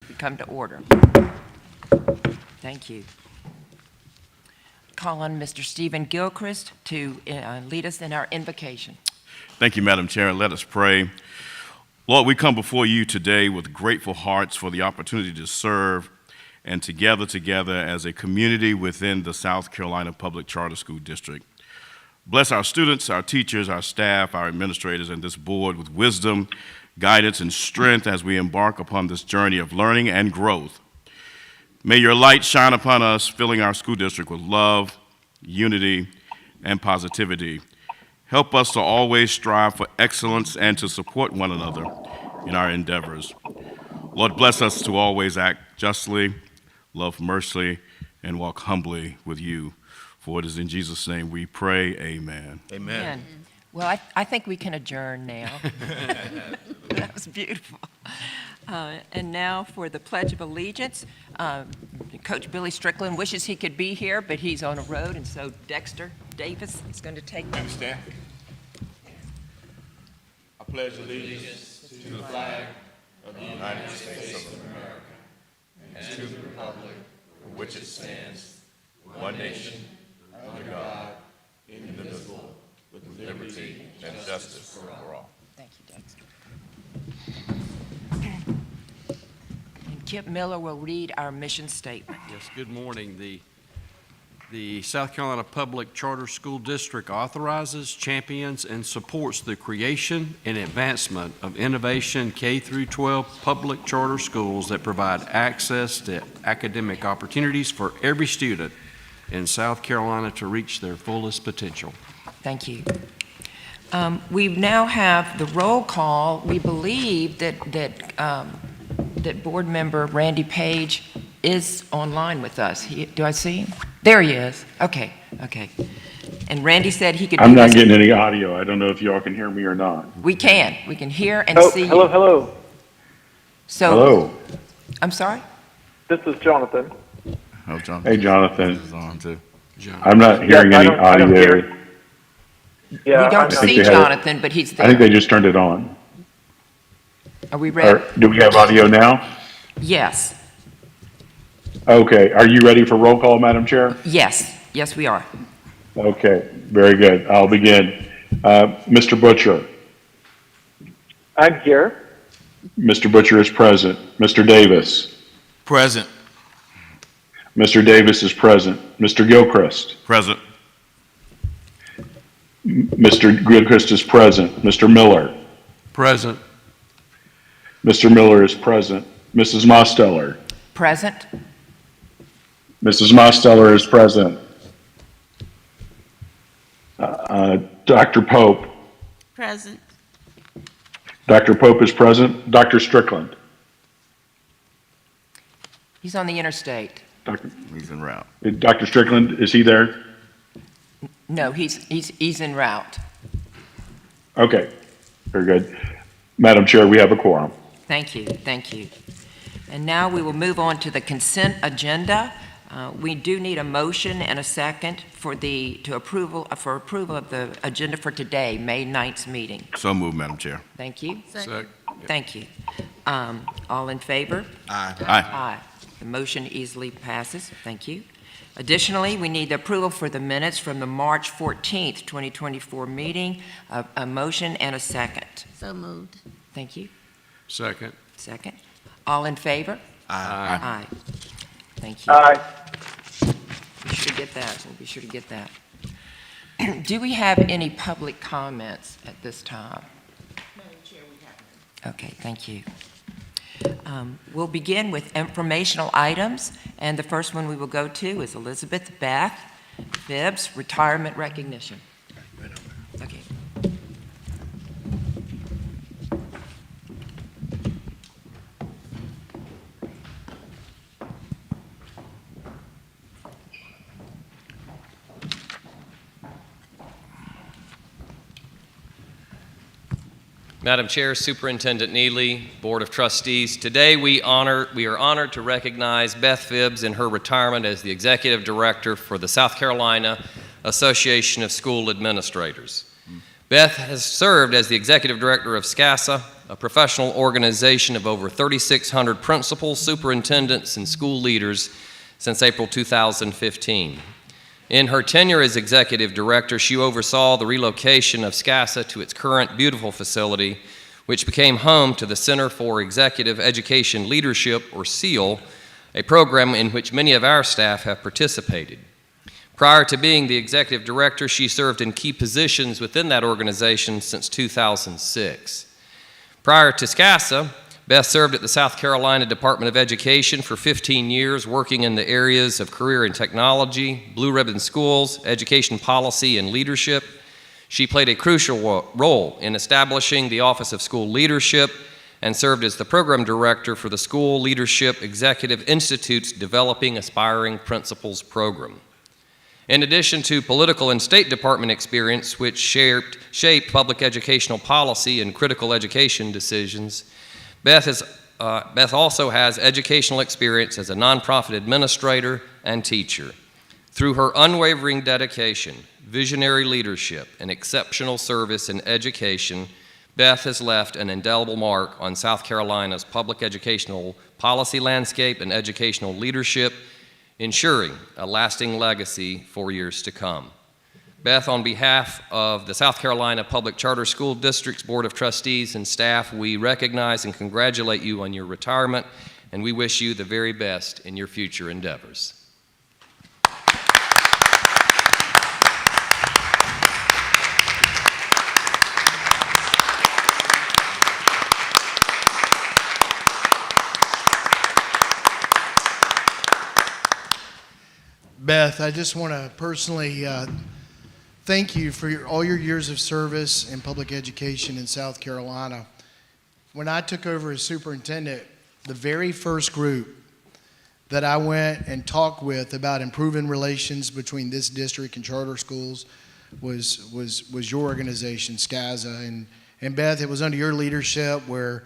We come to order. Thank you. Call on Mr. Stephen Gilchrist to lead us in our invocation. Thank you, Madam Chair. Let us pray. Lord, we come before you today with grateful hearts for the opportunity to serve and to gather together as a community within the South Carolina Public Charter School District. Bless our students, our teachers, our staff, our administrators, and this board with wisdom, guidance, and strength as we embark upon this journey of learning and growth. May your light shine upon us, filling our school district with love, unity, and positivity. Help us to always strive for excellence and to support one another in our endeavors. Lord, bless us to always act justly, love mercy, and walk humbly with you. For it is in Jesus' name we pray, amen. Amen. Well, I think we can adjourn now. That was beautiful. And now for the Pledge of Allegiance. Coach Billy Strickland wishes he could be here, but he's on a road, and so Dexter Davis is going to take them. Stand. I pledge allegiance to the flag of the United States of America and to the republic for which it stands, one nation, under God, indivisible, with liberty and justice for all. Thank you, Dexter. And Kip Miller will read our mission statement. Yes, good morning. The South Carolina Public Charter School District authorizes, champions, and supports the creation and advancement of innovation K-12 public charter schools that provide access to academic opportunities for every student in South Carolina to reach their fullest potential. Thank you. We now have the roll call. We believe that board member Randy Page is online with us. Do I see him? There he is. Okay. And Randy said he could. I'm not getting any audio. I don't know if y'all can hear me or not. We can hear and see hello, you. hello. So, Hello. I'm sorry? This is Jonathan. Oh, John. Hey, Jonathan. This is on too. John. I'm not hearing I any don't hear audio. it. Yeah, We don't I think see they had it. Jonathan, but he's I think there. they just turned it on. Are we ready? Or, do we have audio now? Yes. Okay. Are you ready for roll call, Madam Chair? Yes, we are. Okay. Very good. I'll begin. Mr. Butcher. I'm here. Mr. Butcher is present. Mr. Davis. Present. Mr. Davis is present. Mr. Gilchrist. Present. Mr. Gilchrist is present. Mr. Miller. Present. Mr. Miller is present. Mrs. Mosteller. Present? Mrs. Mosteller is present. Dr. Pope. Present. Dr. Pope is present. Dr. Strickland. He's on the interstate. He's en route. Dr. Strickland, is he there? No, he's en route. Okay, very good. Madam Chair, we have a quorum. Thank you. And now we will move on to the consent agenda. We do need a motion and a second for approval of the agenda for today, May 9th meeting. So moved, Madam Chair. Thank you. Second. Thank you. All in favor? Aye. Aye. The motion easily passes. Thank you. Additionally, we need the approval for the minutes from the March 14th, 2024 meeting. A motion and a second. So moved. Thank you. Second. Second. All in favor? Aye. Aye. Thank you. Aye. Be sure to get that. We'll be sure to get that. Do we have any public comments at this time? Madam Chair, we have. Okay, thank you. We'll begin with informational items, and the first one we will go to is Elizabeth Beth Phibbs, retirement recognition. Okay. Madam Chair, Superintendent Neely, Board of Trustees, today we are honored to recognize Beth Phibbs in her retirement as the Executive Director for the South Carolina Association of School Administrators. Beth has served as the Executive Director of SCASA a professional organization of over 3,600 principals, superintendents, and school leaders since April 2015. In her tenure as executive director, she oversaw the relocation of SCASA to its current beautiful facility, which became home to the Center for Executive Education Leadership, or CEAL, a program in which many of our staff have participated. Prior to being the executive director, she served in key positions within that organization since 2006. Prior to SCASA, Beth served at the South Carolina Department of Education for 15 years, working in the areas of career and technology, blue ribbon schools, education policy, and leadership. She played a crucial role in establishing the Office of School Leadership and served as the program director for the School Leadership Executive Institute's Developing Aspiring Principals program. In addition to political and State Department experience, which shaped public educational policy and critical education decisions, Beth also has educational experience as a nonprofit administrator and teacher. Through her unwavering dedication, visionary leadership, and exceptional service in education, Beth has left an indelible mark on South Carolina's public educational policy landscape and educational leadership, ensuring a lasting legacy for years to come. Beth, on behalf of the South Carolina Public Charter School District's Board of Trustees and staff, we recognize and congratulate you on your retirement, and we wish you the very best in your future endeavors. Beth, I just want to personally thank you for all your years of service in public education in South Carolina. When I took over as superintendent, the very first group that I went and talked with about improving relations between this district and charter schools was your organization, SCASA. And Beth, it was under your leadership where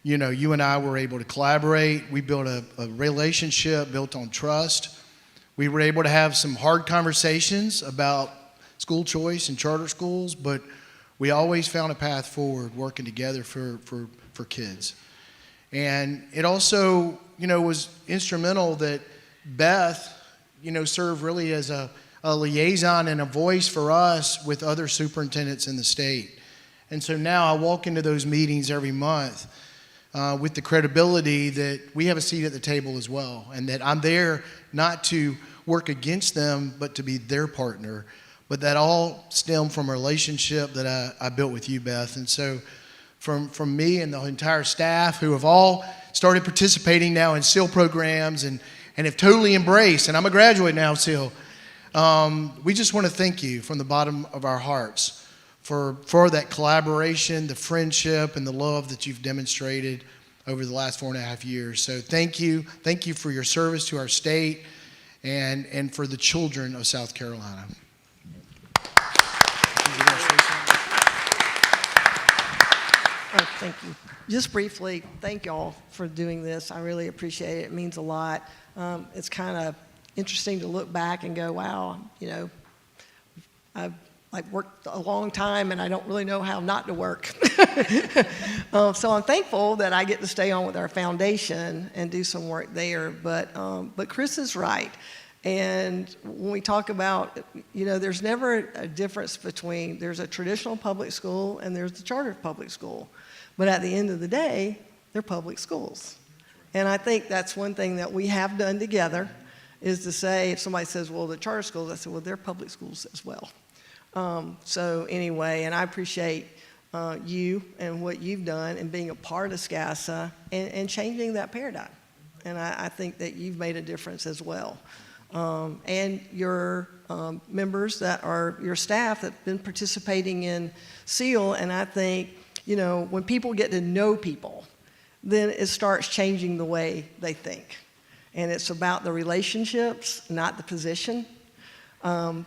you and I were able to collaborate. We built a relationship built on trust. We were able to have some hard conversations about school choice and charter schools, but we always found a path forward working together for kids. And it also, was instrumental that Beth, served really as a liaison and a voice for us with other superintendents in the state. And so now I walk into those meetings every month with the credibility that we have a seat at the table as well, and that I'm there not to work against them, but to be their partner. But that all stemmed from a relationship that I built with you, Beth. And so from me and the entire staff who have all started participating now in SEAL programs and have totally embraced, and I'm a graduate now of SEAL, we just want to thank you from the bottom of our hearts for that collaboration, the friendship, and the love that you've demonstrated over the last 4.5 years. So thank you. Thank you for your service to our state and for the children of South Carolina. Thank you. Just briefly, thank y'all for doing this. I really appreciate it. It means a lot. It's kind of interesting to look back and go, wow, I've worked a long time and I don't really know how not to work. So I'm thankful that I get to stay on with our foundation and do some work there. But Chris is right. And when we talk about, there's never a difference between, there's a traditional public school and there's the charter public school. But at the end of the day, they're public schools. And I think that's one thing that we have done together is to say, if somebody says, well, the charter schools, I say, well, they're public schools as well. So anyway, and I appreciate you and what you've done and being a part of SCASA and changing that paradigm. And I think that you've made a difference as well. And your members that are your staff that have been participating in SEAL, and I think, when people get to know people, then it starts changing the way they think. And it's about the relationships, not the position.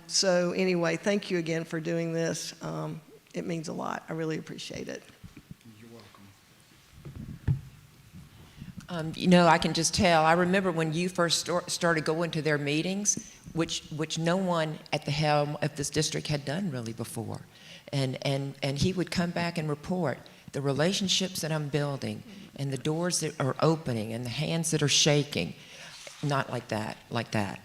So anyway, thank you again for doing this. It means a lot. I really appreciate it. You're welcome. I can just tell. I remember when you first started going to their meetings, which no one at the helm of this district had done really before. And he would come back and report the relationships that I'm building and the doors that are opening and the hands that are shaking, not like that, like that.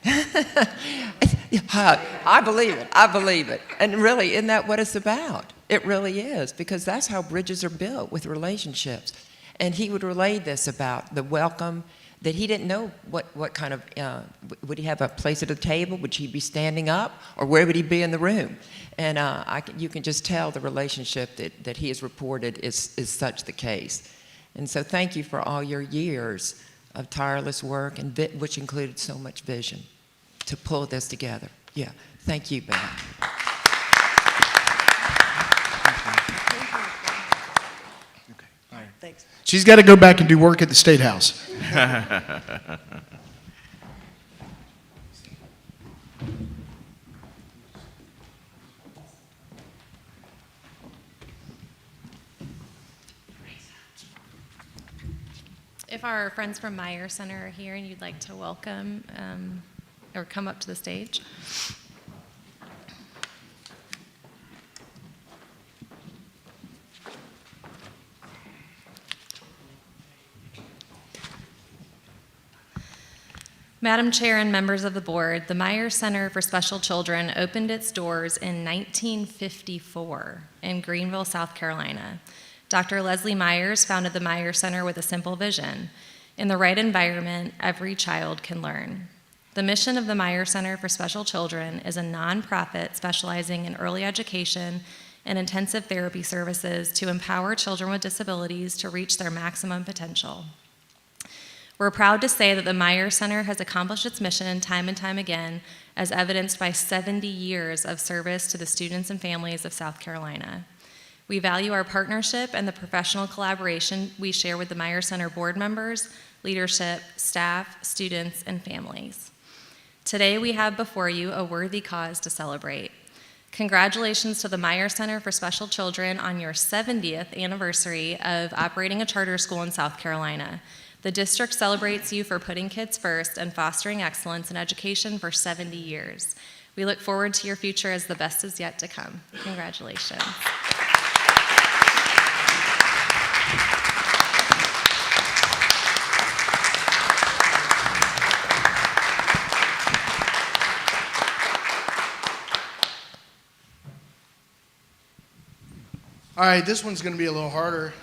I believe it. I believe it. And really, isn't that what it's about? It really is, because that's how bridges are built, with relationships. And he would relay this about the welcome, that he didn't know what kind of, would he have a place at the table? Would he be standing up? Or where would he be in the room? And you can just tell the relationship that he has reported is such the case. And so thank you for all your years of tireless work, and which included so much vision to pull this together. Yeah, thank you, Beth. Thanks. She's got to go back and do work at the State House. If our friends from Meyer Center are here and you'd like to welcome or come up to the stage. Madam Chair and members of the board, the Meyer Center for Special Children opened its doors in 1954 in Greenville, South Carolina. Dr. Leslie Myers founded the Meyer Center with a simple vision: in the right environment, every child can learn. The mission of the Meyer Center for Special Children is a nonprofit specializing in early education and intensive therapy services to empower children with disabilities to reach their maximum potential. We're proud to say that the Meyer Center has accomplished its mission time and time again, as evidenced by 70 years of service to the students and families of South Carolina. We value our partnership and the professional collaboration we share with the Meyer Center board members, leadership, staff, students, and families. Today we have before you a worthy cause to celebrate. Congratulations to the Meyer Center for Special Children on your 70th anniversary of operating a charter school in South Carolina. The district celebrates you for putting kids first and fostering excellence in education for 70 years. We look forward to your future as the best is yet to come. Congratulations. All right, this one's going to be a little harder.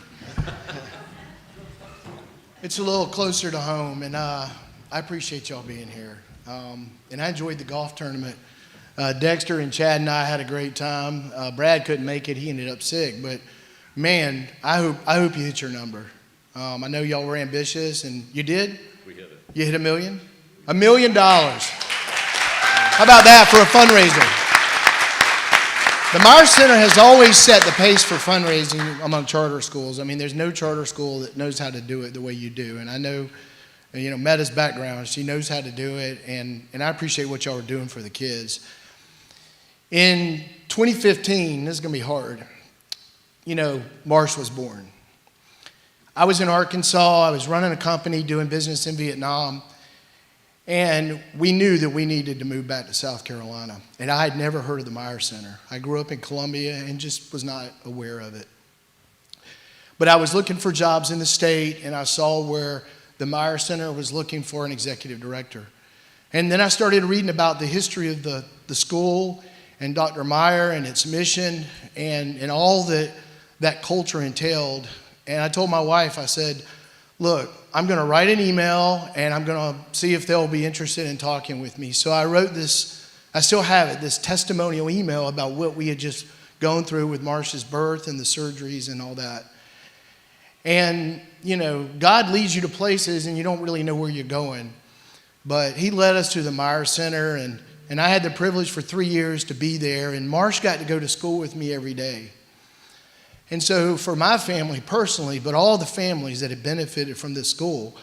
It's a little closer to home, and I appreciate y'all being here. And I enjoyed the golf tournament. Dexter and Chad and I had a great time. Brad couldn't make it; he ended up sick. But man, I hope you hit your number. I know y'all were ambitious, and you did. We hit it. You hit $1 million. $1 million. How about that for a fundraiser? The Meyer Center has always set the pace for fundraising among charter schools. I mean, there's no charter school that knows how to do it the way you do. And I know, Meta's background, she knows how to do it, and I appreciate what y'all are doing for the kids. In 2015, this is going to be hard, Marsh was born. I was in Arkansas. I was running a company doing business in Vietnam. And we knew that we needed to move back to South Carolina. And I had never heard of the Meyer Center. I grew up in Columbia and just was not aware of it. But I was looking for jobs in the state, and I saw where the Meyer Center was looking for an executive director. And then I started reading about the history of the school and Dr. Meyer and its mission and all that culture entailed. And I told my wife, I said, look, I'm going to write an email, and I'm going to see if they'll be interested in talking with me. So I wrote this, I still have it, this testimonial email about what we had just gone through with Marsh's birth and the surgeries and all that. And, God leads you to places, and you don't really know where you're going. But he led us to the Meyer Center, and I had the privilege for 3 years to be there, and Marsh got to go to school with me every day. And so for my family personally, but all the families that have benefited from this school,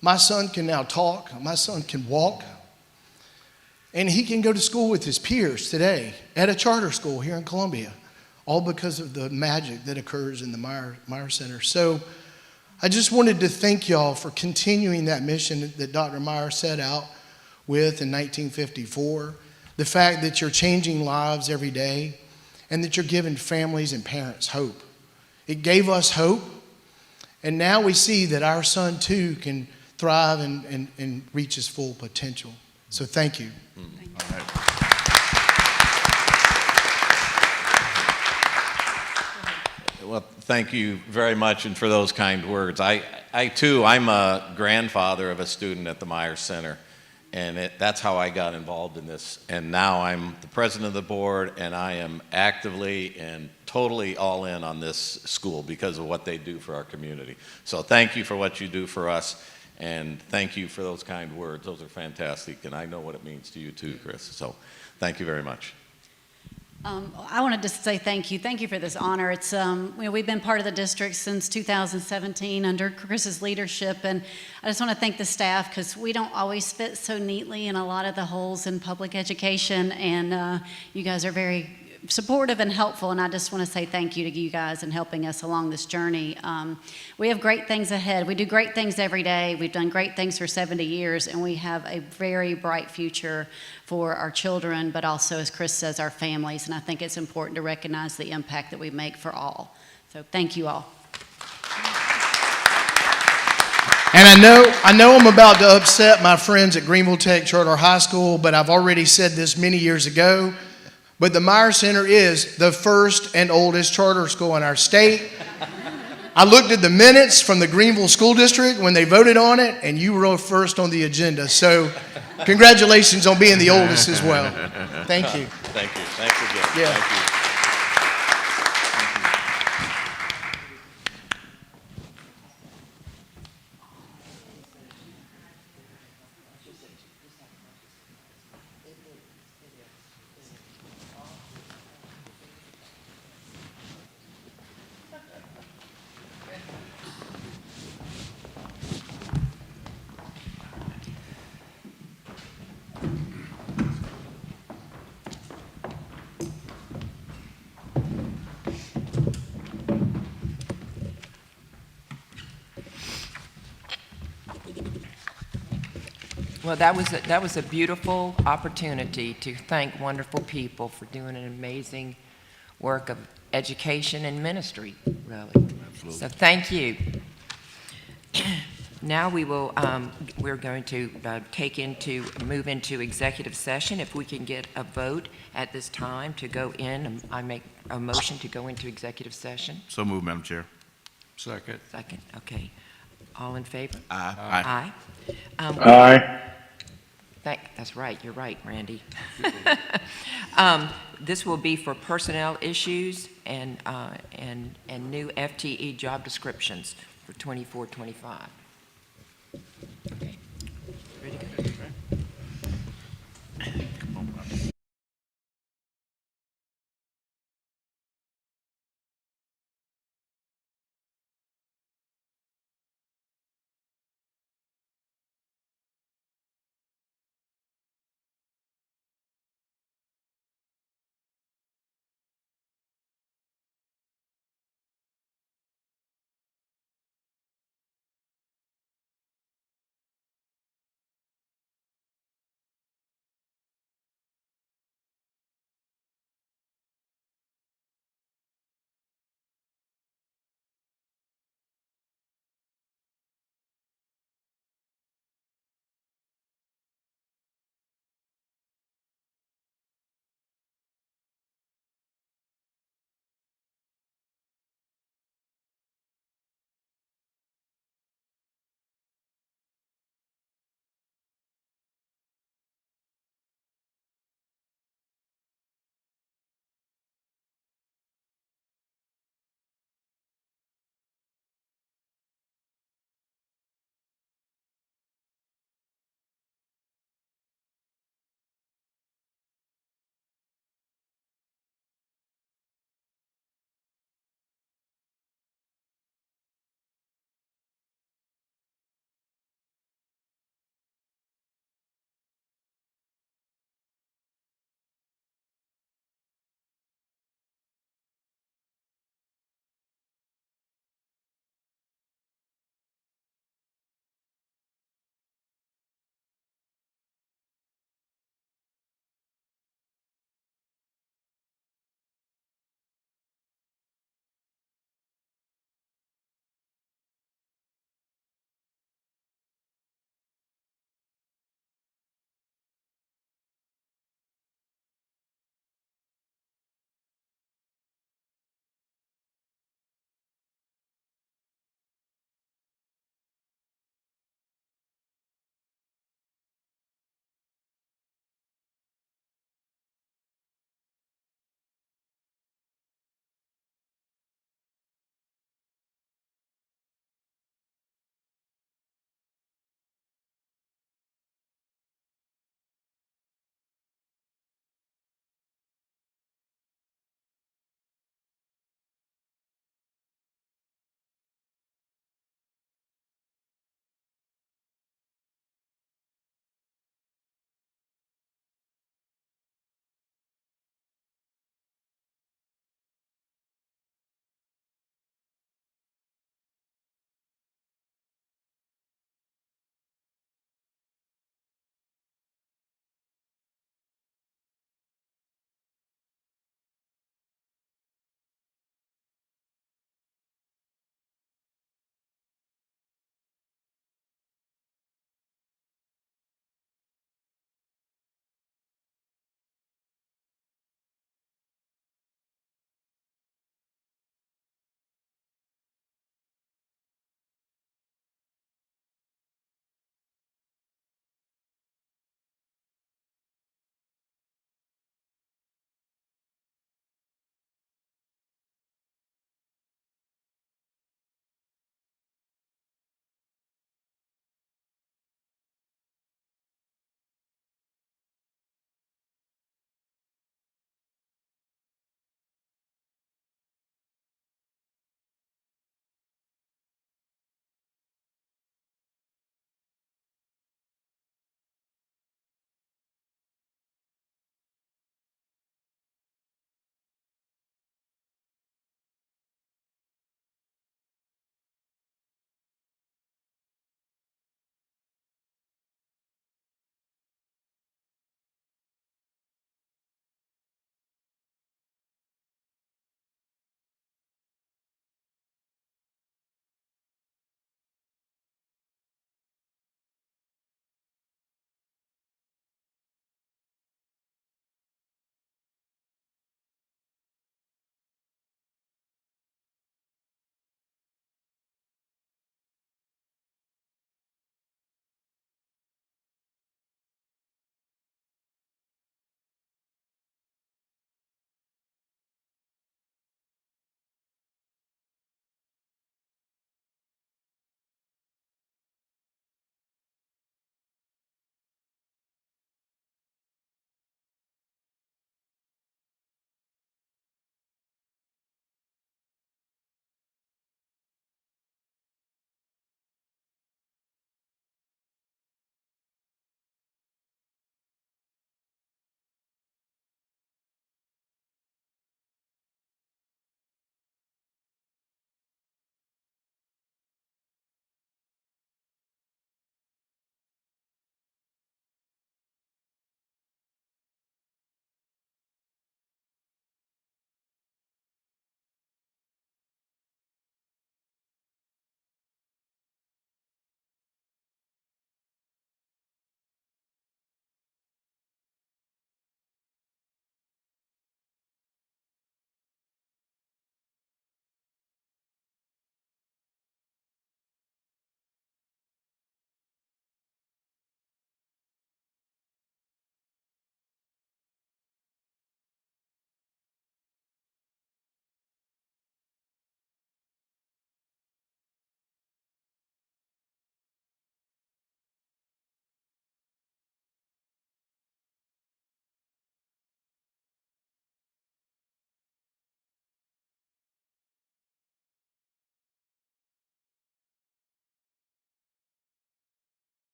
my son can now talk, my son can walk, and he can go to school with his peers today at a charter school here in Columbia, all because of the magic that occurs in the Meyer Center. So I just wanted to thank y'all for continuing that mission that Dr. Meyer set out with in 1954, the fact that you're changing lives every day, and that you're giving families and parents hope. It gave us hope. And now we see that our son too can thrive and reach his full potential. So thank you. Well, thank you very much, and for those kind words. I too, I'm a grandfather of a student at the Myers Center, and that's how I got involved in this. And now I'm the president of the board, and I am actively and totally all in on this school because of what they do for our community. So thank you for what you do for us, and thank you for those kind words. Those are fantastic, and I know what it means to you too, Chris. So thank you very much. I wanted to say thank you. Thank you for this honor. It's we've been part of the district since 2017 under Chris's leadership, and I just want to thank the staff because we don't always fit so neatly in a lot of the holes in public education, and you guys are very supportive and helpful, and I just want to say thank you to you guys in helping us along this journey. We have great things ahead. We do great things every day. We've done great things for 70 years, and we have a very bright future for our children, but also, as Chris says, our families, and I think it's important to recognize the impact that we make for all. So thank you all. And I know I'm about to upset my friends at Greenville Tech Charter High School, but I've already said this many years ago. But the Myers Center is the first and oldest charter school in our state. I looked at the minutes from the Greenville School District when they voted on it, and you were first on the agenda. So congratulations on being the oldest as well. Thank you. Thank you. Thanks again. Yeah. Thank you. Well, that was a beautiful opportunity to thank wonderful people for doing an amazing work of education and ministry, really. So thank you. Now we're going to move into executive session. If we can get a vote at this time to go in, I make a motion to go into executive session. So moved, Madam Chair. Second. Second, okay. All in favor? Aye. Aye. Aye. That's right, you're right, Randy. This will be for personnel issues and new FTE job descriptions for 24-25. Okay. Ready to go?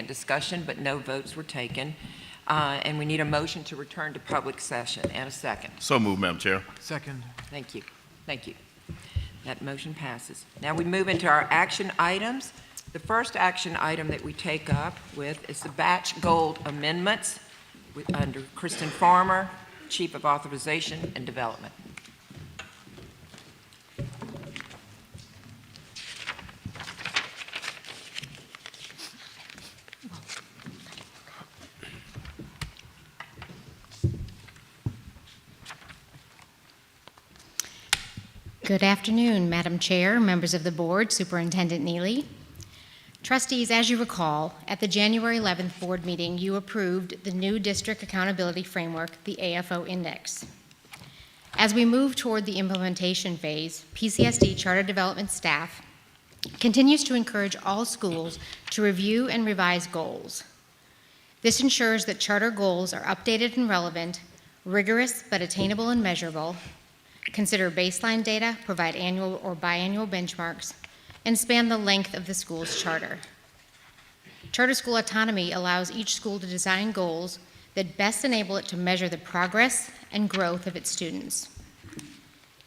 and discussion, but no votes were taken. And we need a motion to return to public session, and a second. So moved, Madam Chair. Second. Thank you. Thank you. That motion passes. Now we move into our action items. The first action item that we take up with is the batch gold amendments under Kristen Farmer, Chief of Authorization and Development. Good afternoon, Madam Chair, members of the board, Superintendent Neely. Trustees, as you recall, at the January 11th board meeting, you approved the new District Accountability Framework, the AFO Index. As we move toward the implementation phase, PCSD Charter Development staff continues to encourage all schools to review and revise goals. This ensures that charter goals are updated and relevant, rigorous but attainable and measurable, consider baseline data, provide annual or biannual benchmarks, and span the length of the school's charter. Charter school autonomy allows each school to design goals that best enable it to measure the progress and growth of its students.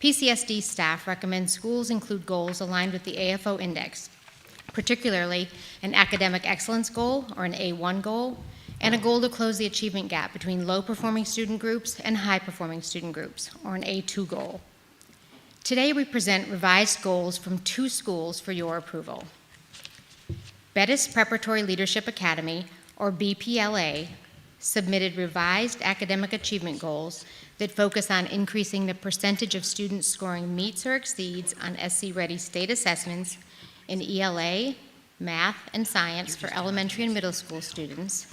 PCSD staff recommends schools include goals aligned with the AFO Index, particularly an academic excellence goal, or an A1 goal, and a goal to close the achievement gap between low-performing student groups and high-performing student groups, or an A2 goal. Today, we present revised goals from 2 schools for your approval. Bettis Preparatory Leadership Academy, or BPLA, submitted revised academic achievement goals that focus on increasing the percentage of students scoring meets or exceeds on SC-ready state assessments in ELA, math, and science for elementary and middle school students,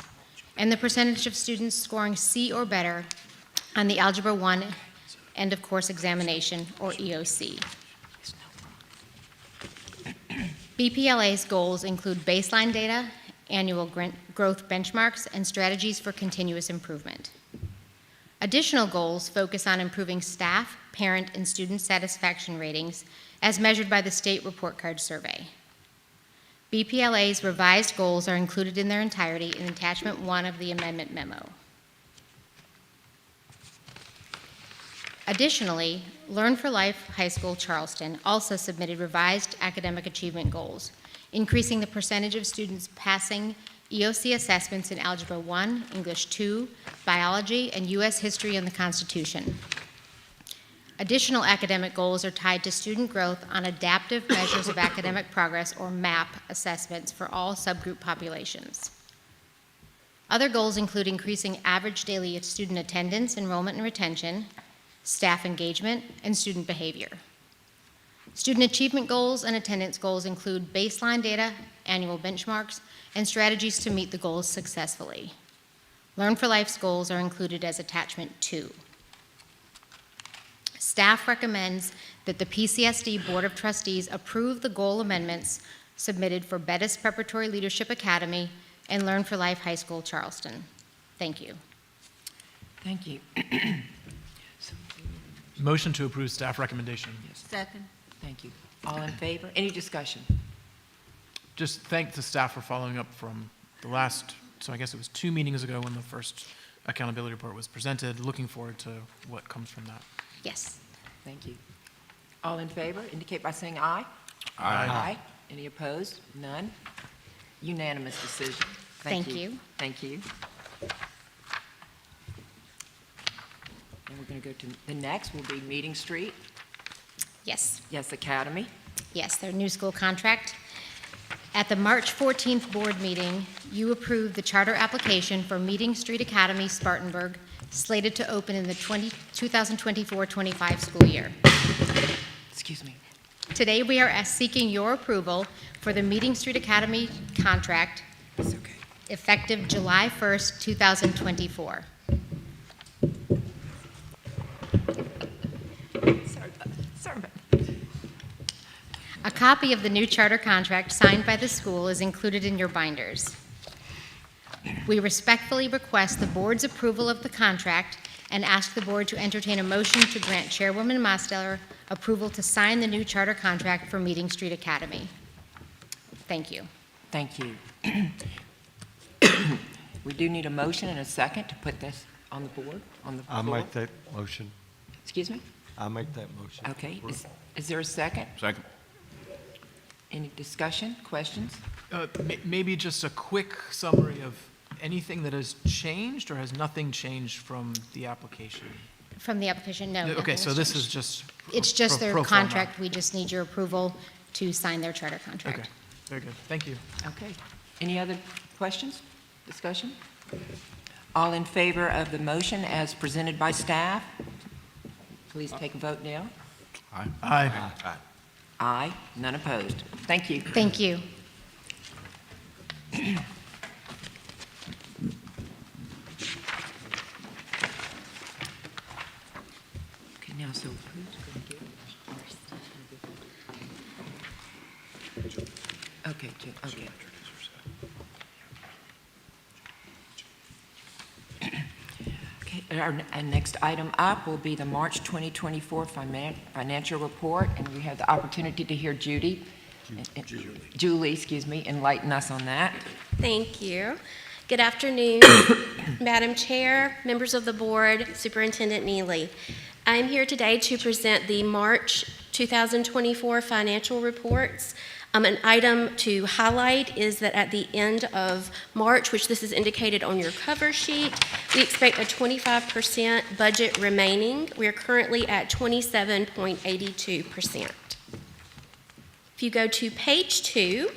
and the percentage of students scoring C or better on the Algebra 1 end of course examination, or EOC. BPLA's goals include baseline data, annual growth benchmarks, and strategies for continuous improvement. Additional goals focus on improving staff, parent, and student satisfaction ratings as measured by the State Report Card Survey. BPLA's revised goals are included in their entirety in Attachment 1 of the amendment memo. Additionally, Learn for Life High School Charleston also submitted revised academic achievement goals, increasing the percentage of students passing EOC assessments in Algebra 1, English 2, Biology, and U.S. History and the Constitution. Additional academic goals are tied to student growth on Adaptive Measures of Academic Progress, or MAP, assessments for all subgroup populations. Other goals include increasing average daily student attendance, enrollment, and retention, staff engagement, and student behavior. Student achievement goals and attendance goals include baseline data, annual benchmarks, and strategies to meet the goals successfully. Learn for Life's goals are included as Attachment 2. Staff recommends that the PCSD Board of Trustees approve the goal amendments submitted for Bettis Preparatory Leadership Academy and Learn for Life High School Charleston. Thank you. Thank you. Motion to approve staff recommendation. Second. Thank you. All in favor? Any discussion? Just thank the staff for following up from the last, so I guess it was 2 meetings ago when the first accountability report was presented. Looking forward to what comes from that. Yes. Thank you. All in favor, indicate by saying aye. Aye. Any opposed? None. Unanimous decision. Thank you. Thank you. And we're going to go to the next will be Meeting Street. Yes. Yes, Academy. Yes, their new school contract. At the March 14th board meeting, you approved the charter application for Meeting Street Academy Spartanburg, slated to open in the 2024-25 school year. Excuse me. Today, we are seeking your approval for the Meeting Street Academy contract, It's okay. effective July 1st, 2024. Sorry. A copy of the new charter contract signed by the school is included in your binders. We respectfully request the board's approval of the contract and ask the board to entertain a motion to grant Chairwoman Mosteller approval to sign the new charter contract for Meeting Street Academy. Thank you. Thank you. We do need a motion and a second to put this on the board, on the I'll floor. make that motion. Excuse me? I'll make that motion. Okay, is there a second? Second. Any discussion, questions? Maybe just a quick summary of anything that has changed, or has nothing changed from the application? From the application, no. Okay, nothing so has this changed. is just. It's just their pro forma. contract. We just need your approval to sign their charter Okay, contract. very good. Thank you. Okay. Any other questions, discussion? All in favor of the motion as presented by staff? Please take a vote now. Aye. Aye, none opposed. Thank you. Thank you. Okay, now, so who's going to get Okay, Jill, okay. Okay, our next item up will be the March 2024 financial report, and we have the opportunity to hear Julie, excuse me, enlighten us on that. Thank you. Good afternoon, Madam Chair, members of the board, Superintendent Neely. I'm here today to present the March 2024 financial reports. An item to highlight is that at the end of March, which this is indicated on your cover sheet, we expect a 25% budget remaining. We are currently at 27.82%. If you go to page 2,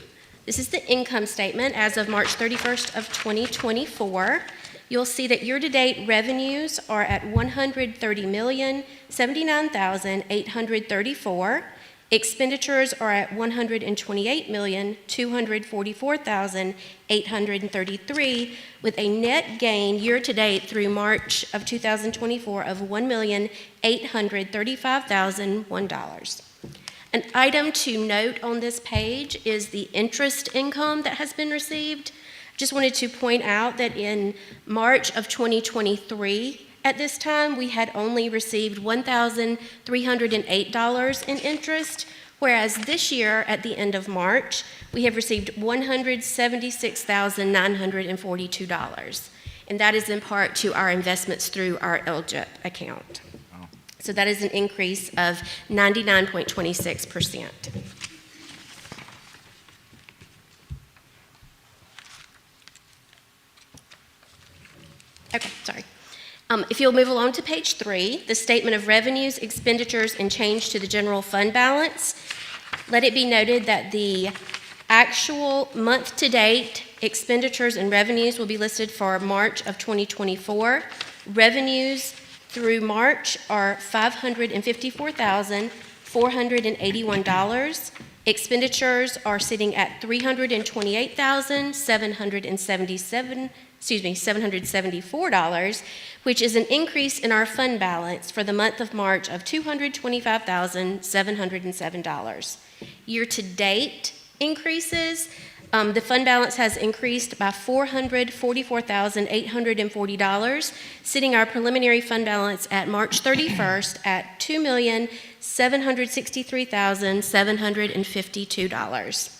this is the income statement as of March 31st of 2024. You'll see that year-to-date revenues are at $130,079,834. Expenditures are at $128,244,833, with a net gain year-to-date through March of 2024 of $1,835,001. An item to note on this page is the interest income that has been received. Just wanted to point out that in March of 2023, at this time, we had only received $1,308 in interest, whereas this year, at the end of March, we have received $176,942. And that is in part to our investments through our LGIP account. So that is an increase of 99.26%. Okay, sorry. If you'll move along to page 3, the statement of revenues, expenditures, and change to the general fund balance. Let it be noted that the actual month-to-date expenditures and revenues will be listed for March of 2024. Revenues through March are $554,481. Expenditures are sitting at $774, which is an increase in our fund balance for the month of March of $225,707. Year-to-date increases, the fund balance has increased by $444,840, sitting our preliminary fund balance at March 31st at $2,763,752.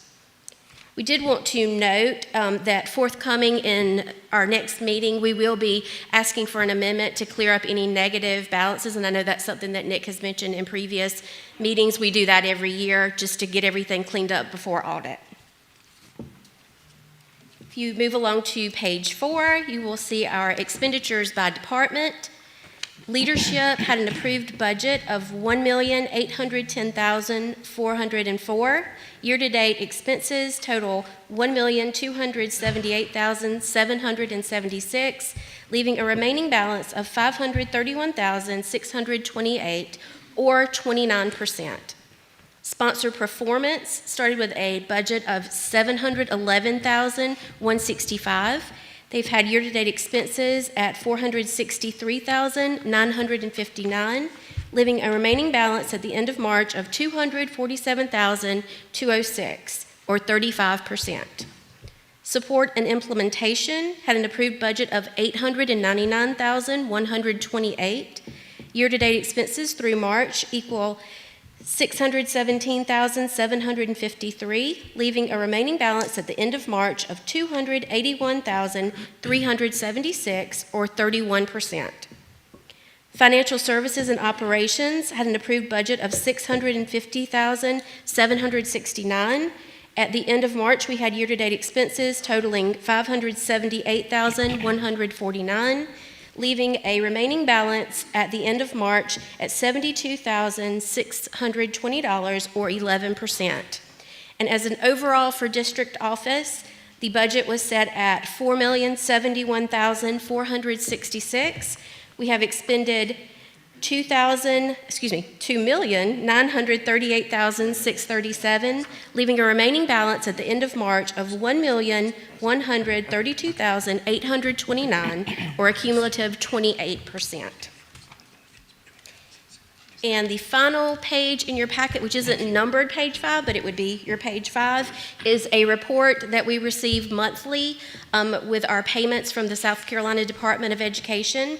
We did want to note that forthcoming in our next meeting, we will be asking for an amendment to clear up any negative balances, and I know that's something that Nick has mentioned in previous meetings. We do that every year just to get everything cleaned up before audit. If you move along to page 4, you will see our expenditures by department. Leadership had an approved budget of $1,810,404. Year-to-date expenses total $1,278,776, leaving a remaining balance of $531,628, or 29%. Sponsor performance started with a budget of $711,165. They've had year-to-date expenses at $463,959, leaving a remaining balance at the end of March of $247,206, or 35%. Support and implementation had an approved budget of $899,128. Year-to-date expenses through March equal $617,753, leaving a remaining balance at the end of March of $281,376, or 31%. Financial Services and Operations had an approved budget of $650,769. At the end of March, we had year-to-date expenses totaling $578,149, leaving a remaining balance at the end of March at $72,620, or 11%. And as an overall for district office, the budget was set at $4,071,466. We have expended $2,938,637, leaving a remaining balance at the end of March of $1,132,829, or a cumulative 28%. And the final page in your packet, which isn't numbered page 5, but it would be your page 5, is a report that we receive monthly with our payments from the South Carolina Department of Education.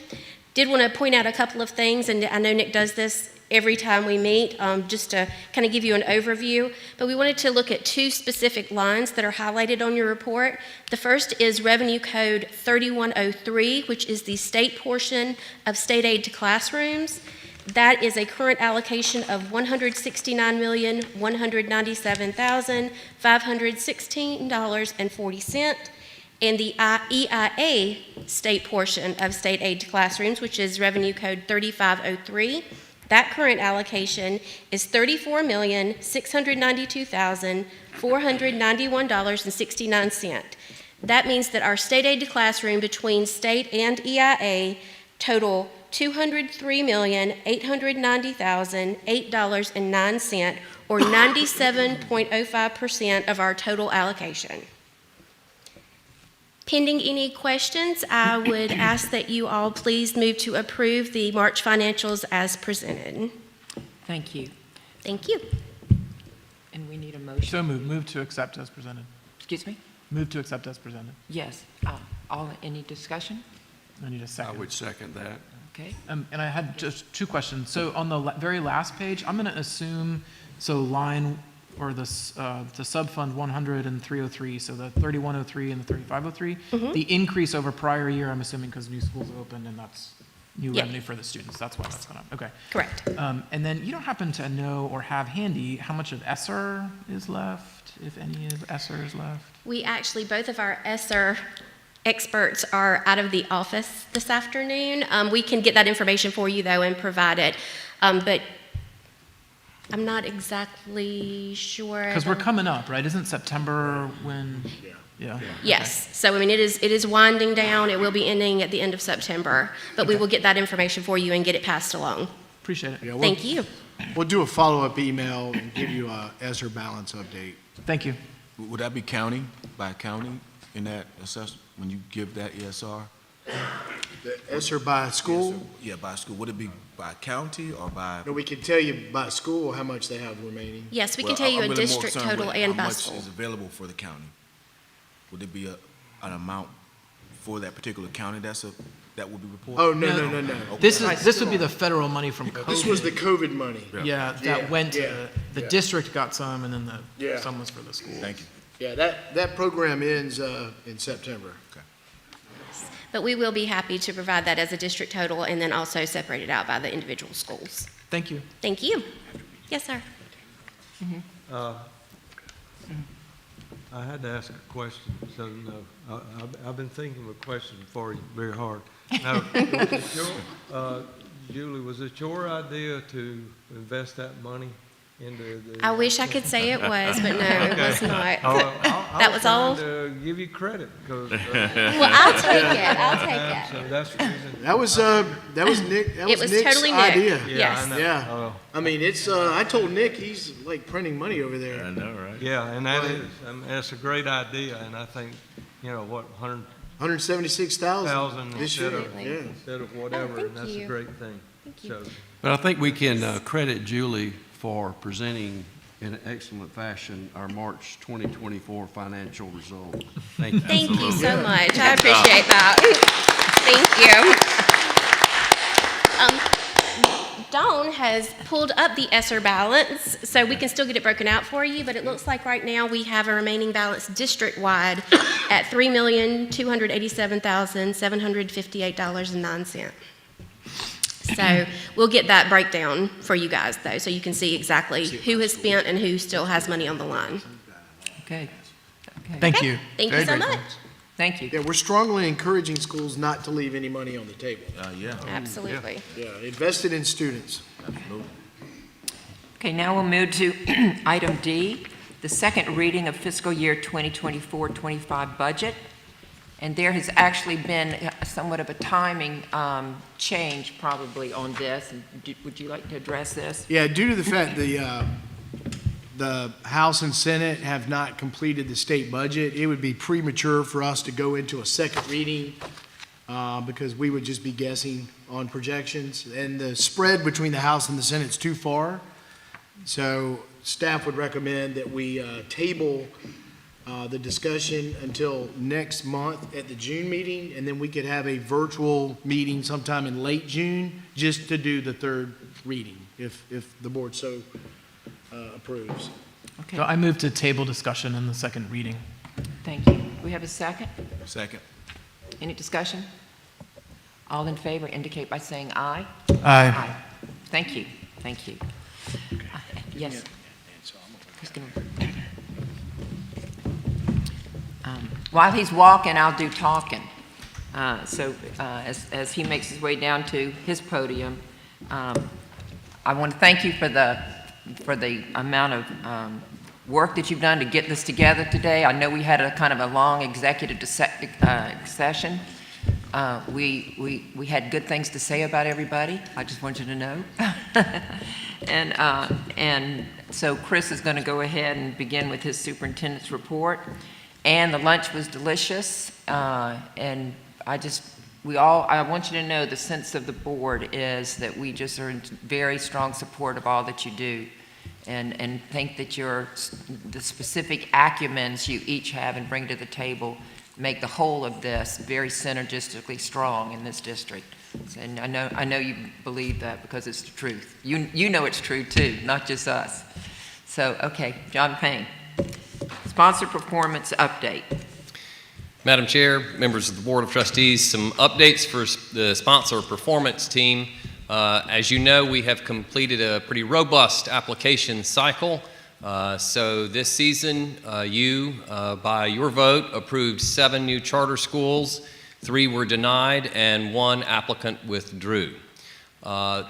Did want to point out a couple of things, and I know Nick does this every time we meet, just to kind of give you an overview. But we wanted to look at 2 specific lines that are highlighted on your report. The first is Revenue Code 3103, which is the state portion of state aid to classrooms. That is a current allocation of $169,197,516.40. And the EIA state portion of state aid to classrooms, which is Revenue Code 3503, that current allocation is $34,692,491.69. That means that our state aid to classroom between state and EIA total $203,890,008.09, or 97.05% of our total allocation. Pending any questions, I would ask that you all please move to approve the March financials as presented. Thank you. Thank you. And we need a motion. So move to accept as presented. Excuse me? Move to accept as presented. Yes. Any discussion? I need a second. I would second that. Okay. And I had just 2 questions. So on the very last page, I'm going to assume, so line, or the sub-fund 100 and 303, so the 3103 and the 3503, the increase over prior year, I'm assuming because new schools opened and that's new revenue for the students. That's why that's going up. Okay. Correct. And then you don't happen to know or have handy how much of ESSER is left, if any of ESSER is left? We actually, both of our ESSER experts are out of the office this afternoon. We can get that information for you, though, and provide it. But I'm not exactly sure. Because we're coming up, right? Isn't September when? Yeah. Yes. So, I mean, it is winding down. It will be ending at the end of September. But we will get that information for you and get it passed along. Appreciate it. Yeah, Thank you. We'll do a follow-up email and give you a ESSER balance update. Thank you. Would that be county, by county, in that assessment, when you give that ESR? The ESSER by school? Yeah, by school. Would it be by county or by? No, we can tell you by school how much they have remaining. Yes, we can tell you a district total and by How much school. is available for the county? Would it be an amount for that particular county that would be reported? Oh, no. Okay. This would be the federal money from COVID. This was the COVID money. Yeah, that went to, the district got some, and then Yeah. some was for the school. Thank you. Yeah, that program ends in September. But we will be happy to provide that as a district total and then also separate it out by the individual schools. Thank you. Thank you. Yes, sir. I had to ask a question, so no, I've been thinking of a question for you very hard. Now, Julie, was it your idea to invest that money into the? I wish I could say it was, but no, it was not. That was all. To give you credit, because. Well, I'll take it. I'll take it. So that's the reason. That was Nick. That It was Nick's totally Nick. idea. Yes. I know. Yeah. Oh. I mean, it's. I told Nick he's like printing money over there. I know, right? Yeah, and that is, I mean, that's a great idea, and I think, what, 176,000 this year. Absolutely. Yeah. instead of whatever, thank and that's you. a great thing. Thank you. So, But I think we can credit Julie for presenting in an excellent fashion our March 2024 financial results. Thank you. Thank you so much. I appreciate that. Thank you. Stone has pulled up the ESSER balance, so we can still get it broken out for you, but it looks like right now we have a remaining balance district-wide at $3,287,758.09. So we'll get that breakdown for you guys, though, so you can see exactly who has spent and who still has money on the line. Okay. Thank you. Thank you so much. Thank you. Yeah, we're strongly encouraging schools not to leave any money on the table. Absolutely. Yeah, invest it in students. Okay, now we'll move to item D, the second reading of fiscal year 2024-25 budget. And there has actually been somewhat of a timing change probably on this. And would you like to address this? Yeah, due to the fact the House and Senate have not completed the state budget, it would be premature for us to go into a second reading because we would just be guessing on projections. And the spread between the House and the Senate is too far. So staff would recommend that we table the discussion until next month at the June meeting, and then we could have a virtual meeting sometime in late June just to do the third reading, if the board so approves. Okay, So I move to table discussion in the second reading. thank you. We have a second? Second. Any discussion? All in favor indicate by saying aye. Aye. Thank you, thank you. Yes. Who's gonna- While he's walking, I'll do talking. As he makes his way down to his podium, I want to thank you for the amount of work that you've done to get this together today. I know we had a kind of a long executive session. We had good things to say about everybody. I just want you to know. And so Chris is going to go ahead and begin with his superintendent's report. And the lunch was delicious. And I want you to know the sense of the board is that we just are in very strong support of all that you do. And think that the specific acumens you each have and bring to the table make the whole of this very synergistically strong in this district. And I know you believe that because it's the truth. You know it's true too, not just us. So, okay, John Payne. Sponsor performance update. Madam Chair, members of the Board of Trustees, some updates for the sponsor performance team. As you know, we have completed a pretty robust application cycle. So this season, you, by your vote, approved 7 new charter schools, 3 were denied, and 1 applicant withdrew.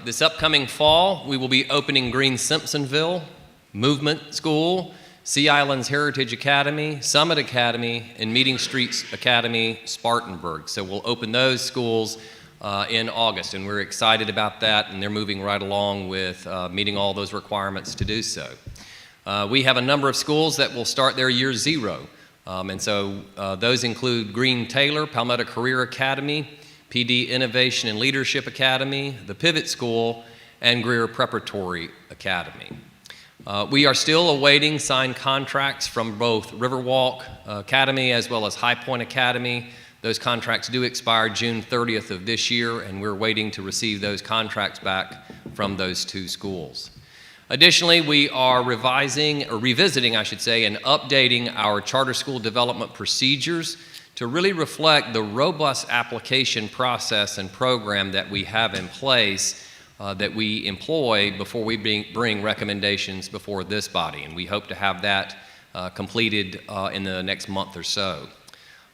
This upcoming fall, we will be opening Green Simpsonville, Movement School, Sea Islands Heritage Academy, Summit Academy, and Meeting Streets Academy, Spartanburg. So we'll open those schools in August, and we're excited about that, and they're moving right along with meeting all those requirements to do so. We have a number of schools that will start their year 0, and so those include Green Taylor, Palmetto Career Academy, PD Innovation and Leadership Academy, the Pivot School, and Greer Preparatory Academy. We are still awaiting signed contracts from both Riverwalk Academy as well as High Point Academy. Those contracts do expire June 30th of this year, and we're waiting to receive those contracts back from those 2 schools. Additionally, we are revisiting, I should say, and updating our charter school development procedures to really reflect the robust application process and program that we have in place that we employ before we bring recommendations before this body. And we hope to have that completed in the next month or so.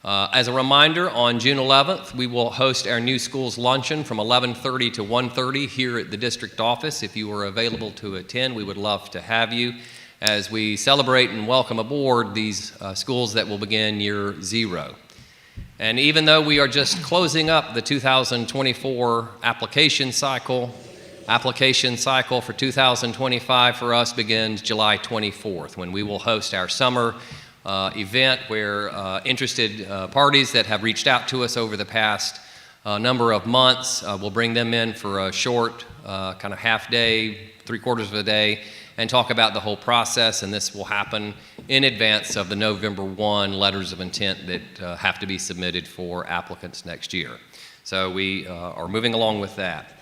As a reminder, on June 11th, we will host our new schools luncheon from 11:30 to 1:30 here at the district office. If you are available to attend, we would love to have you as we celebrate and welcome aboard these schools that will begin year 0. And even though we are just closing up the 2024 application cycle for 2025 for us begins July 24th, when we will host our summer event where interested parties that have reached out to us over the past number of months, we'll bring them in for a short kind of half day, 3/4 of a day, and talk about the whole process. And this will happen in advance of the November 1 letters of intent that have to be submitted for applicants next year. So we are moving along with that.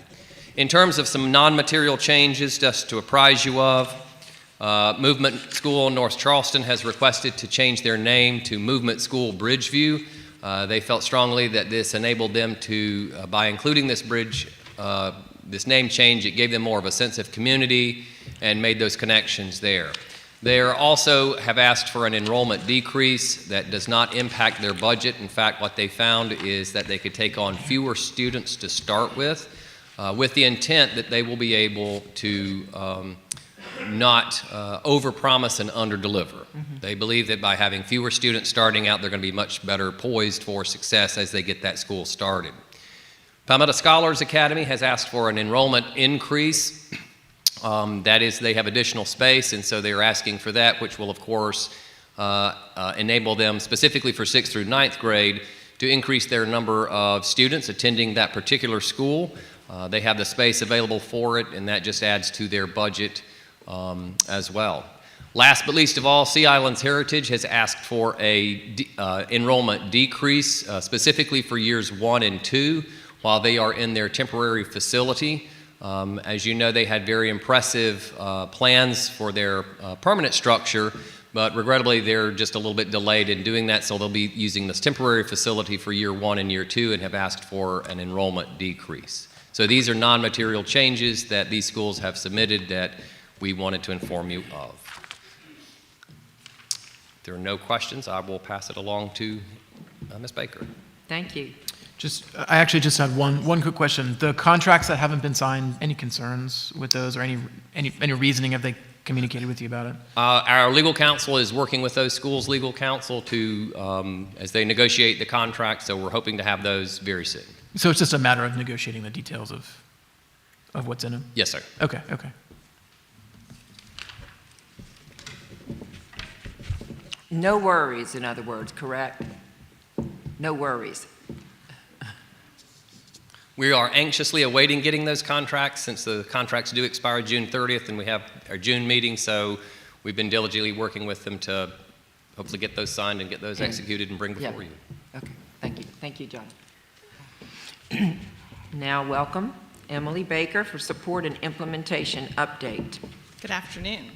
In terms of some non-material changes, just to apprise you of, Movement School in North Charleston has requested to change their name to Movement School Bridgeview. They felt strongly that this enabled them to, by including this this name change, it gave them more of a sense of community and made those connections there. They also have asked for an enrollment decrease that does not impact their budget. In fact, what they found is that they could take on fewer students to start with the intent that they will be able to not overpromise and underdeliver. They believe that by having fewer students starting out, they're going to be much better poised for success as they get that school started. Palmetto Scholars Academy has asked for an enrollment increase. That is, they have additional space, and so they're asking for that, which will, of course, enable them, specifically for 6th through 9th grade, to increase their number of students attending that particular school. They have the space available for it, and that just adds to their budget as well. Last but least of all, Sea Islands Heritage has asked for a enrollment decrease, specifically for years 1 and 2, while they are in their temporary facility. As you know, they had very impressive plans for their permanent structure, but regrettably they're just a little bit delayed in doing that, so they'll be using this temporary facility for year 1 and year 2 and have asked for an enrollment decrease. So these are non-material changes that these schools have submitted that we wanted to inform you of. If there are no questions, I will pass it along to Ms. Baker. Thank you. I actually just had one quick question. The contracts that haven't been signed, any concerns with those, or any reasoning? Have they communicated with you about it? Our legal counsel is working with those schools' legal counsel to as they negotiate the contract. So we're hoping to have those very soon. So it's just a matter of negotiating the details of what's in them. Yes, sir. Okay. No worries, in other words, correct? No worries. We are anxiously awaiting getting those contracts since the contracts do expire June 30th and we have our June meeting, so we've been diligently working with them to hopefully get those signed and get those executed and bring before you. Okay, thank you. Thank you, John. Now welcome Emily Baker for support and implementation update. Good afternoon.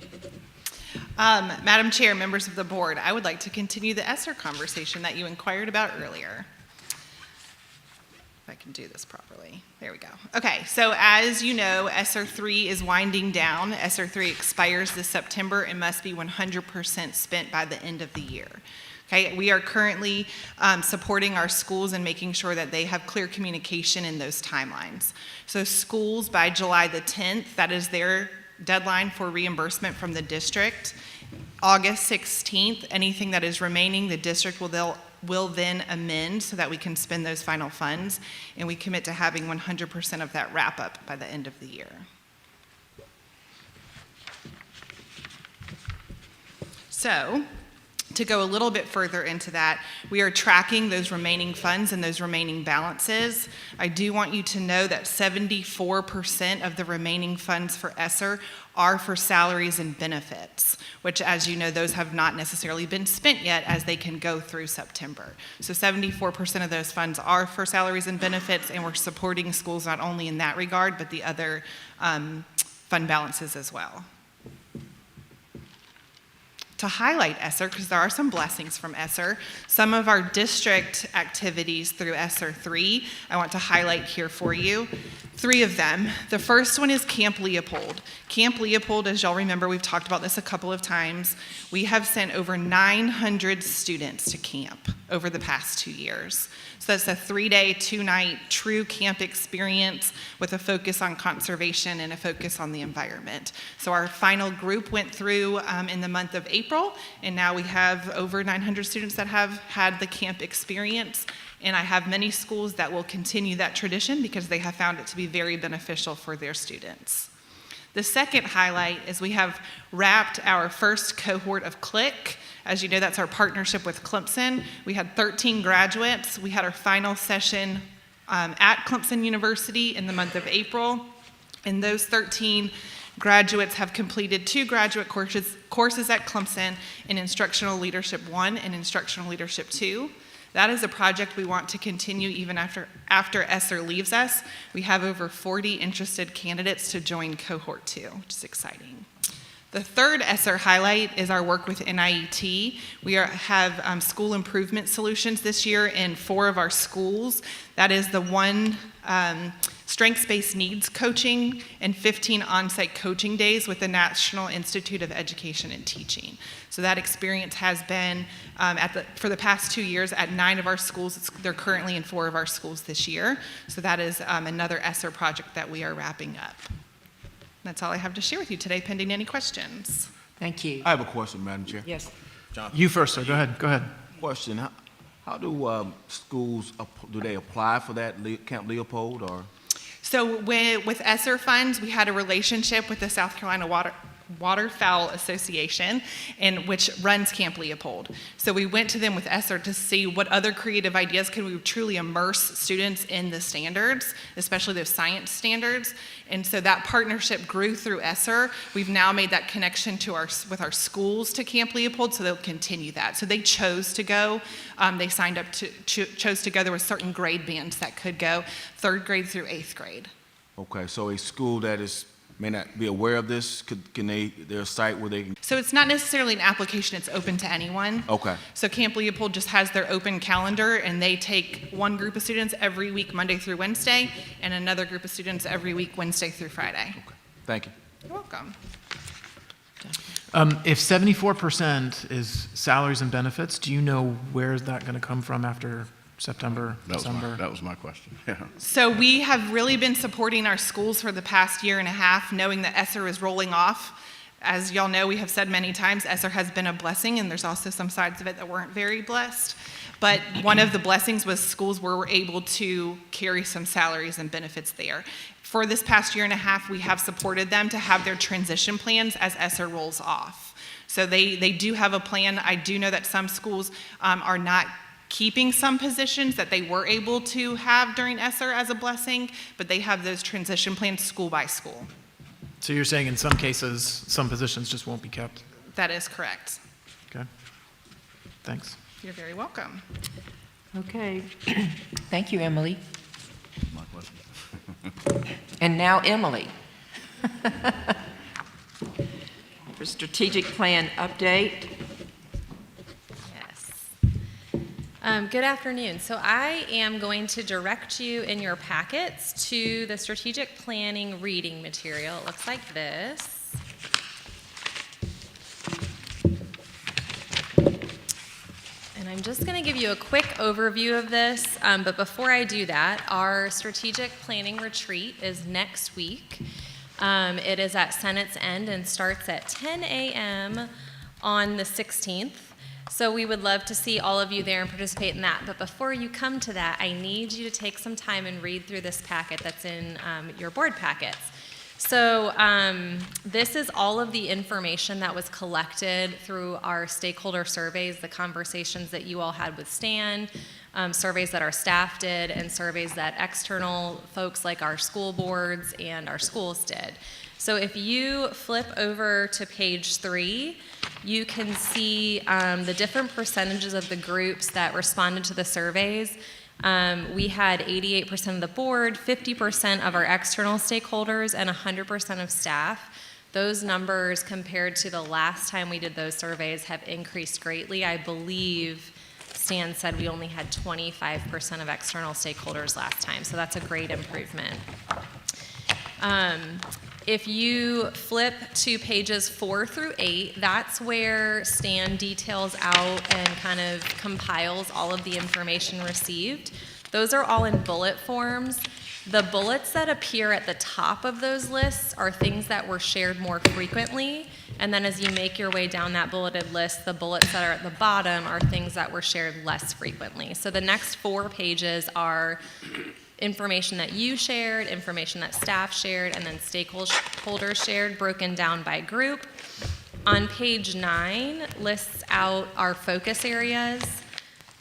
Madam Chair, members of the board, I would like to continue the ESSER conversation that you inquired about earlier. If I can do this properly. There we go. Okay, so as you know, ESSER 3 is winding down. ESSER 3 expires this September and must be 100% spent by the end of the year. Okay, we are currently supporting our schools and making sure that they have clear communication in those timelines. So schools by July the 10th, that is their deadline for reimbursement from the district. August 16th, anything that is remaining, the district will then amend so that we can spend those final funds, and we commit to having 100% of that wrap up by the end of the year. So, to go a little bit further into that, we are tracking those remaining funds and those remaining balances. I do want you to know that 74% of the remaining funds for ESSER are for salaries and benefits, which, as you know, those have not necessarily been spent yet as they can go through September. So 74% of those funds are for salaries and benefits, and we're supporting schools not only in that regard, but the other fund balances as well. To highlight ESSER, because there are some blessings from ESSER, some of our district activities through ESSER 3, I want to highlight here for you. 3 of them. The first one is Camp Leopold. Camp Leopold, as y'all remember, we've talked about this a couple of times. We have sent over 900 students to camp over the past 2 years. So that's a 3-day, 2-night true camp experience with a focus on conservation and a focus on the environment. So our final group went through in the month of April, and now we have over 900 students that have had the camp experience. And I have many schools that will continue that tradition because they have found it to be very beneficial for their students. The second highlight is we have wrapped our first cohort of CLIC. As you know, that's our partnership with Clemson. We had 13 graduates. We had our final session at Clemson University in the month of April. And those 13 graduates have completed 2 graduate courses at Clemson in Instructional Leadership 1 and Instructional Leadership 2. That is a project we want to continue even after ESSER leaves us. We have over 40 interested candidates to join Cohort 2, which is exciting. The third ESSER highlight is our work with NIET. We have school improvement solutions this year in 4 of our schools. That is the one strengths-based needs coaching and 15 on-site coaching days with the National Institute of Education and Teaching. So that experience has been for the past 2 years at 9 of our schools. They're currently in 4 of our schools this year. So that is another ESSER project that we are wrapping up. That's all I have to share with you today, pending any questions. Thank you. I have a question, Madam Chair. Yes. You first, sir. Go ahead. Question, how do schools, do they apply for that Camp Leopold or? So with ESSER funds, we had a relationship with the South Carolina Waterfowl Association, which runs Camp Leopold. So we went to them with ESSER to see what other creative ideas could we truly immerse students in the standards, especially those science standards. And so that partnership grew through ESSER. We've now made that connection with our schools to Camp Leopold, so they'll continue that. So they chose to go. They signed up chose to go. There were certain grade bands that could go, 3rd grade through 8th grade. Okay, so a school that may not be aware of this, can their site where they can? So it's not necessarily an application, it's open to anyone. Okay. So Camp Leopold just has their open calendar, and they take one group of students every week, Monday through Wednesday, and another group of students every week, Wednesday through Friday. Okay, thank you. You're welcome. If 74% is salaries and benefits, do you know where is that going to come from after September, December? That was my question. Yeah. So we have really been supporting our schools for the past year and a half, knowing that ESSER is rolling off. As y'all know, we have said many times, ESSER has been a blessing, and there's also some sides of it that weren't very blessed. But one of the blessings was schools were able to carry some salaries and benefits there. For this past year and a half, we have supported them to have their transition plans as ESSER rolls off. So they do have a plan. I do know that some schools are not keeping some positions that they were able to have during ESSER as a blessing, but they have those transition plans school by school. So you're saying in some cases, some positions just won't be kept? That is correct. Okay. Thanks. You're very welcome. Okay. Thank you, Emily. My question. And now Emily. For strategic plan update. Good afternoon. So I am going to direct you in your packets to the strategic planning reading material. It looks like this. And I'm just going to give you a quick overview of this, but before I do that, our strategic planning retreat is next week. It is at Senate's End and starts at 10 a.m. on the 16th. So we would love to see all of you there and participate in that. But before you come to that, I need you to take some time and read through this packet that's in your board packets. So this is all of the information that was collected through our stakeholder surveys, the conversations that you all had with Stan, surveys that our staff did, and surveys that external folks like our school boards and our schools did. So if you flip over to page 3, you can see the different percentages of the groups that responded to the surveys. We had 88% of the board, 50% of our external stakeholders, and 100% of staff. Those numbers compared to the last time we did those surveys have increased greatly. I believe Stan said we only had 25% of external stakeholders last time, so that's a great improvement. If you flip to pages 4 through 8, that's where Stan details out and kind of compiles all of the information received. Those are all in bullet forms. The bullets that appear at the top of those lists are things that were shared more frequently, and then as you make your way down that bulleted list, the bullets that are at the bottom are things that were shared less frequently. So the next 4 pages are information that you shared, information that staff shared, and then stakeholders shared, broken down by group. On page 9 lists out our focus areas.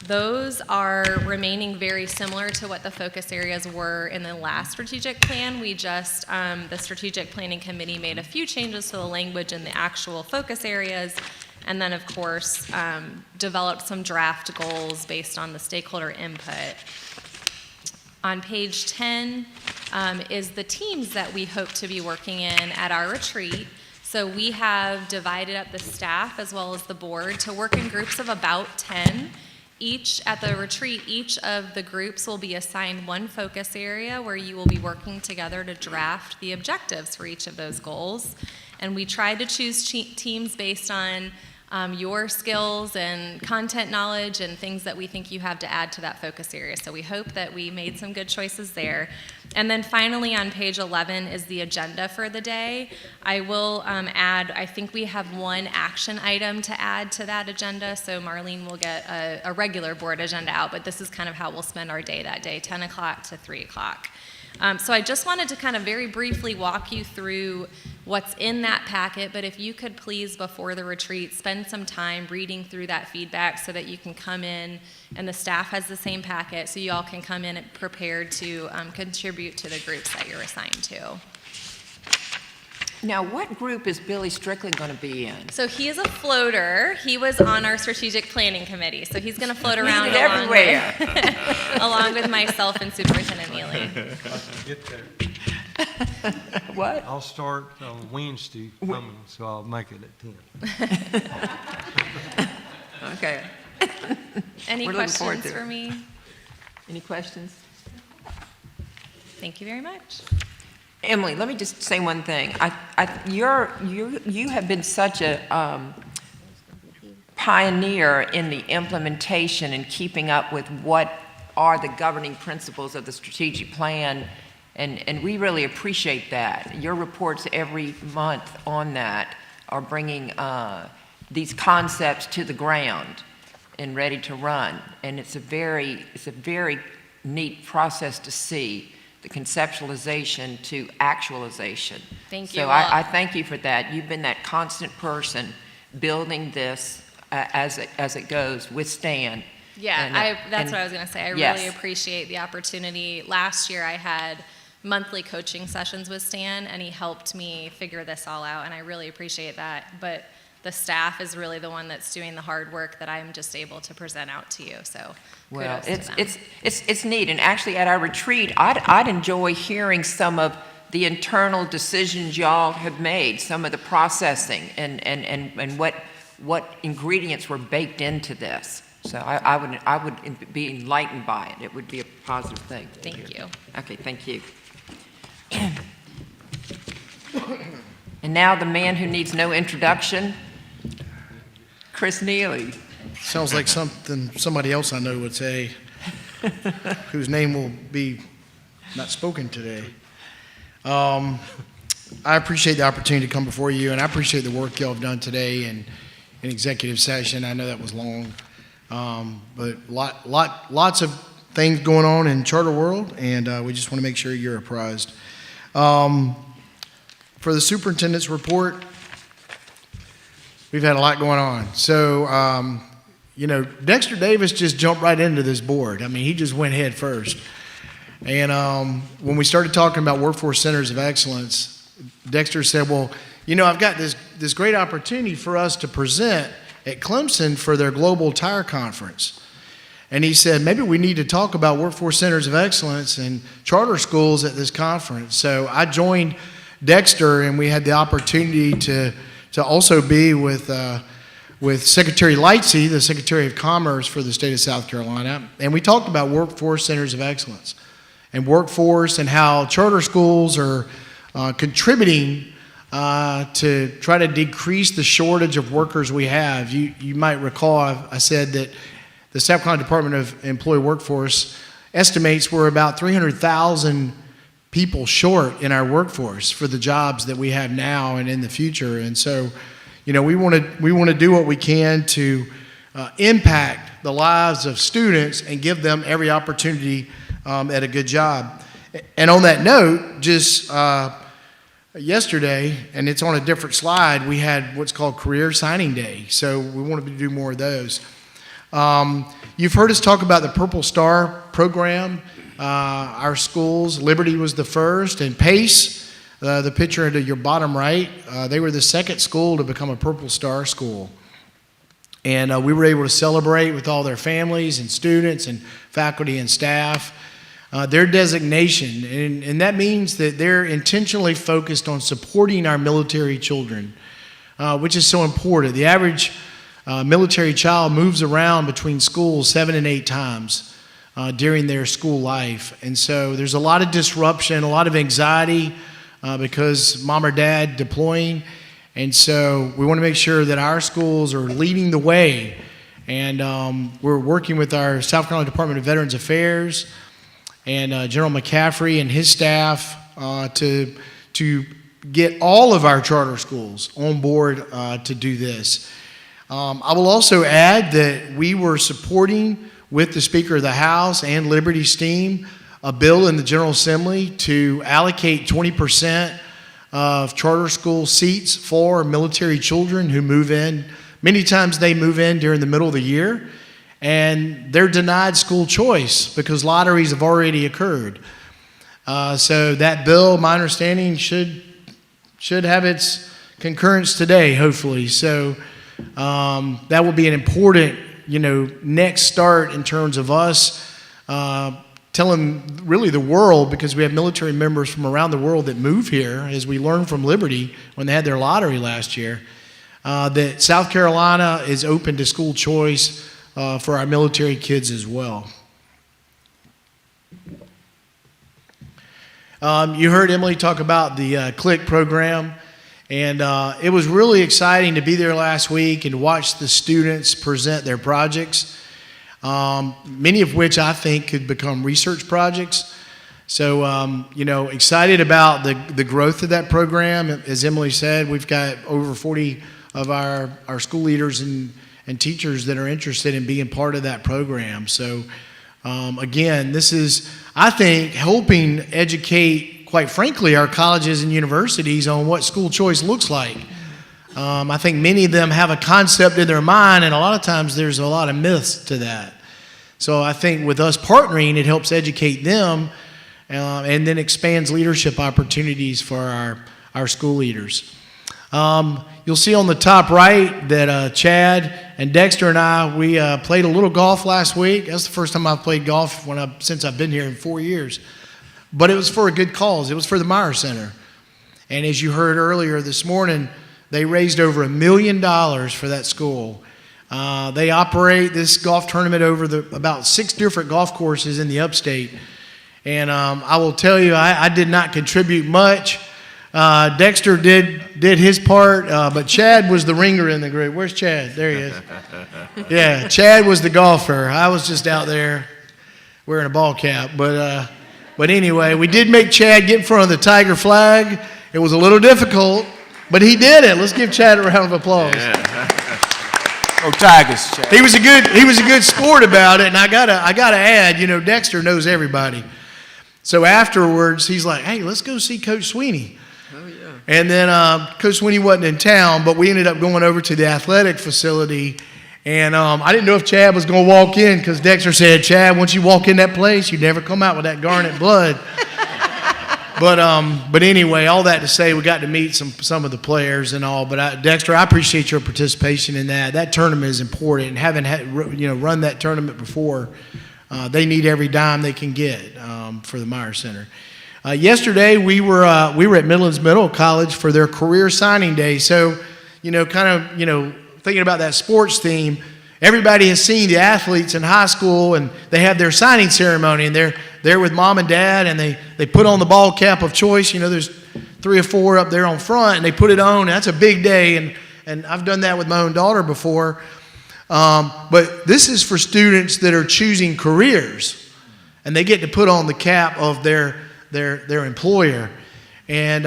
Those are remaining very similar to what the focus areas were in the last strategic plan. We just, the strategic planning committee made a few changes to the language in the actual focus areas, And then, of course, developed some draft goals based on the stakeholder input. On page 10 is the teams that we hope to be working in at our retreat. So we have divided up the staff as well as the board to work in groups of about 10. At the retreat, each of the groups will be assigned one focus area where you will be working together to draft the objectives for each of those goals. And we tried to choose teams based on your skills and content knowledge and things that we think you have to add to that focus area. So we hope that we made some good choices there. And then finally on page 11 is the agenda for the day. I will add, I think we have one action item to add to that agenda, so Marlene will get a regular board agenda out, but this is kind of how we'll spend our day that day, 10 o'clock to 3 o'clock. So I just wanted to kind of very briefly walk you through what's in that packet, but if you could please, before the retreat, spend some time reading through that feedback so that you can come in, and the staff has the same packet, so you all can come in prepared to contribute to the groups that you're assigned to. Now, what group is Billy Strickland going to be in? So he is a floater. He was on our strategic planning committee, so he's going to float around everywhere. along with myself and Superintendent Neely. Get there. What? I'll start on Wednesday coming, so I'll make it at 10. Okay. Any We're looking forward questions to it. for me? Any questions? Thank you very much. Emily, let me just say one thing. You have been such a pioneer in the implementation and keeping up with what are the governing principles of the strategic plan, and we really appreciate that. Your reports every month on that are bringing these concepts to the ground and ready to run, and it's a very neat process to see. The conceptualization to actualization. Thank you. So I thank you for that. You've been that constant person building this as it goes with Stan. Yeah, that's what I was going to say. I yes. really appreciate the opportunity. Last year I had monthly coaching sessions with Stan, and he helped me figure this all out, and I really appreciate that. But the staff is really the one that's doing the hard work that I'm just able to present out to you. So well, kudos to them. it's neat. And actually at our retreat, I'd enjoy hearing some of the internal decisions y'all have made, some of the processing and what ingredients were baked into this. So I would be enlightened by it. It would be a positive thing. Thank you. Okay, thank you. And now the man who needs no introduction, Chris Neely. Sounds like something somebody else I know would say, whose name will be not spoken today. I appreciate the opportunity to come before you, and I appreciate the work y'all have done today in executive session. I know that was long, but lots of things going on in charter world, and we just want to make sure you're apprised. For the superintendent's report, we've had a lot going on. So, Dexter Davis just jumped right into this board. I mean, he just went head first. And when we started talking about workforce centers of excellence, Dexter said, well, I've got this great opportunity for us to present at Clemson for their Global Tire Conference. And he said, maybe we need to talk about workforce centers of excellence and charter schools at this conference. So I joined Dexter, and we had the opportunity to also be with Secretary Lightsey, the Secretary of Commerce for the state of South Carolina, and we talked about workforce centers of excellence and workforce and how charter schools are contributing to try to decrease the shortage of workers we have. You might recall I said that the South Carolina Department of Employee Workforce estimates we're about 300,000 people short in our workforce for the jobs that we have now and in the future. And so, we want to do what we can to impact the lives of students and give them every opportunity at a good job. And on that note, just yesterday, and it's on a different slide, we had what's called Career Signing Day. So we wanted to do more of those. You've heard us talk about the Purple Star program. Our schools, Liberty was the first, and Pace, the picture to your bottom right, they were the second school to become a Purple Star school. And we were able to celebrate with all their families and students and faculty and staff their designation. And that means that they're intentionally focused on supporting our military children, which is so important. The average military child moves around between schools 7 and 8 times during their school life. And so there's a lot of disruption, a lot of anxiety because mom or dad deploying. And so we want to make sure that our schools are leading the way. And we're working with our South Carolina Department of Veterans Affairs and General McCaffrey and his staff to get all of our charter schools on board to do this. I will also add that we were supporting with the Speaker of the House and Liberty's team a bill in the General Assembly to allocate 20% of charter school seats for military children who move in. Many times they move in during the middle of the year, and they're denied school choice because lotteries have already occurred. So that bill, my understanding, should have its concurrence today, hopefully. So that will be an important, next start in terms of us telling really the world, because we have military members from around the world that move here, as we learned from Liberty when they had their lottery last year, that South Carolina is open to school choice for our military kids as well. You heard Emily talk about the CLIC program, and it was really exciting to be there last week and watch the students present their projects, many of which I think could become research projects. So, excited about the growth of that program. As Emily said, we've got over 40 of our school leaders and teachers that are interested in being part of that program. So, again, this is, I think, helping educate, quite frankly, our colleges and universities on what school choice looks like. I think many of them have a concept in their mind, and a lot of times there's a lot of myths to that. So I think with us partnering, it helps educate them and then expands leadership opportunities for our school leaders. You'll see on the top right that Chad and Dexter and I, we played a little golf last week. That's the first time I've played golf since I've been here in 4 years. But it was for a good cause. It was for the Meyer Center. And as you heard earlier this morning, they raised over $1 million for that school. They operate this golf tournament over about 6 different golf courses in the upstate. And I will tell you, I did not contribute much. Dexter did his part, but Chad was the ringer in the group. Where's Chad? There he is. Yeah, Chad was the golfer. I was just out there wearing a ball cap. But anyway, we did make Chad get in front of the Tiger flag. It was a little difficult, but he did it. Let's give Chad a round of applause. Yeah. Oh, Tigers, Chad. He was a good sport about it, and I gotta add, Dexter knows everybody. So afterwards, he's like, "Hey, let's go see Coach Sweeney." Oh yeah. And then Coach Sweeney wasn't in town, but we ended up going over to the athletic facility, and I didn't know if Chad was going to walk in because Dexter said, "Chad, once you walk in that place, you never come out with that garnet blood." But anyway, all that to say, we got to meet some of the players and all. But Dexter, I appreciate your participation in that. That tournament is important, and having run that tournament before, they need every dime they can get for the Meyer Center. Yesterday, we were at Midlands Middle College for their career signing day. So, thinking about that sports theme, everybody has seen the athletes in high school, and they have their signing ceremony, and they're there with mom and dad, and they put on the ball cap of choice. There's 3 or 4 up there on front, and they put it on, and that's a big day, and I've done that with my own daughter before. But this is for students that are choosing careers, and they get to put on the cap of their employer. And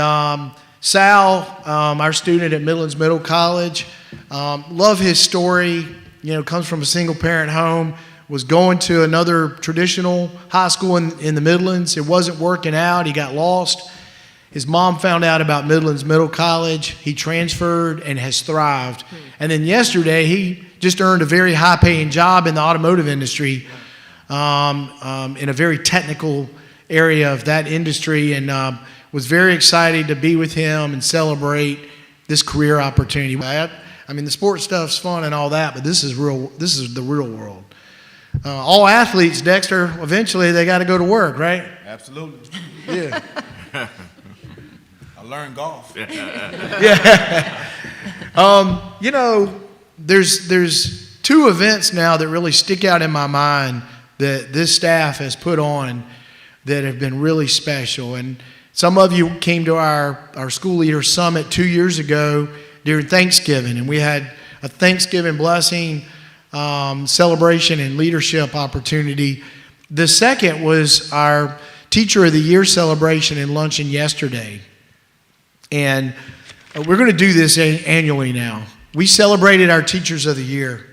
Sal, our student at Midlands Middle College, love his story. Comes from a single-parent home, was going to another traditional high school in the Midlands. It wasn't working out. He got lost. His mom found out about Midlands Middle College. He transferred and has thrived. And then yesterday, he just earned a very high-paying job in the automotive industry, in a very technical area of that industry, and was very excited to be with him and celebrate this career opportunity. I mean, the sports stuff's fun and all that, but this is real. This is the real world. All athletes, Dexter, eventually they got to go to work, right? Absolutely. Yeah. I learned golf. Yeah. You know, there's two events now that really stick out in my mind that this staff has put on that have been really special. And some of you came to our school leader summit 2 years ago during Thanksgiving, and we had a Thanksgiving blessing celebration and leadership opportunity. The second was our Teacher of the Year celebration and luncheon yesterday. And we're going to do this annually now. We celebrated our Teachers of the Year.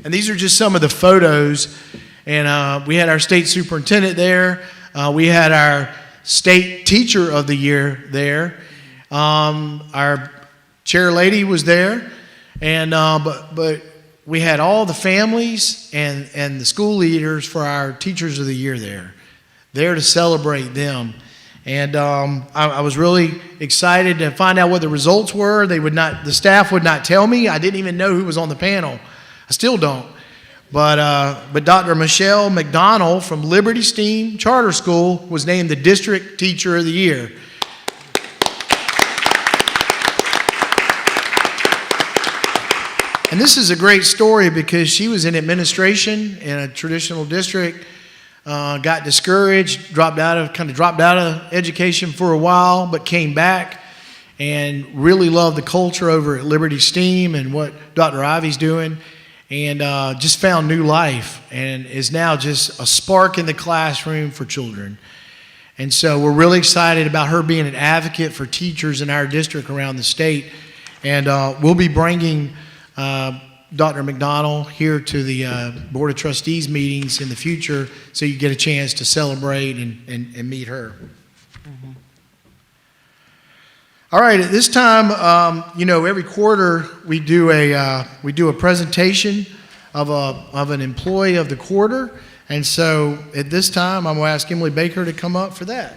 And these are just some of the photos. And we had our state superintendent there. We had our state Teacher of the Year there. Our chair lady was there. And but we had all the families and the school leaders for our Teachers of the Year there to celebrate them. And I was really excited to find out what the results were. The staff would not tell me. I didn't even know who was on the panel. I still don't. But Dr. Michelle McDonald from Liberty STEAM Charter School was named the District Teacher of the Year. And this is a great story because she was in administration in a traditional district, got discouraged, dropped out of education for a while, but came back and really loved the culture over at Liberty STEAM and what Dr. Ivy's doing, and just found new life and is now just a spark in the classroom for children. And so we're really excited about her being an advocate for teachers in our district around the state. And we'll be bringing Dr. McDonald here to the Board of Trustees meetings in the future so you get a chance to celebrate and meet her. Mm-hmm. All right, at this time, every quarter we do a presentation of an employee of the quarter. And so at this time, I'm going to ask Emily Baker to come up for that.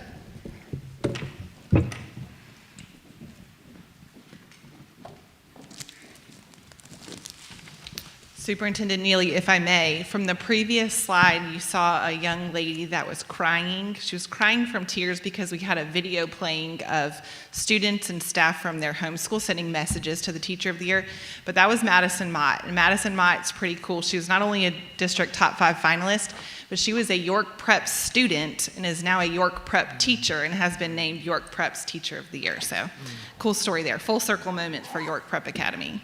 Superintendent Neely, if I may, from the previous slide, you saw a young lady that was crying. She was crying from tears because we had a video playing of students and staff from their homeschool sending messages to the Teacher of the Year. But that was Madison Mott. And Madison Mott's pretty cool. She was not only a district top 5 finalist, but she was a York Prep student and is now a York Prep teacher and has been named York Prep's Teacher of the Year. So cool story there. Full circle moment for York Prep Academy.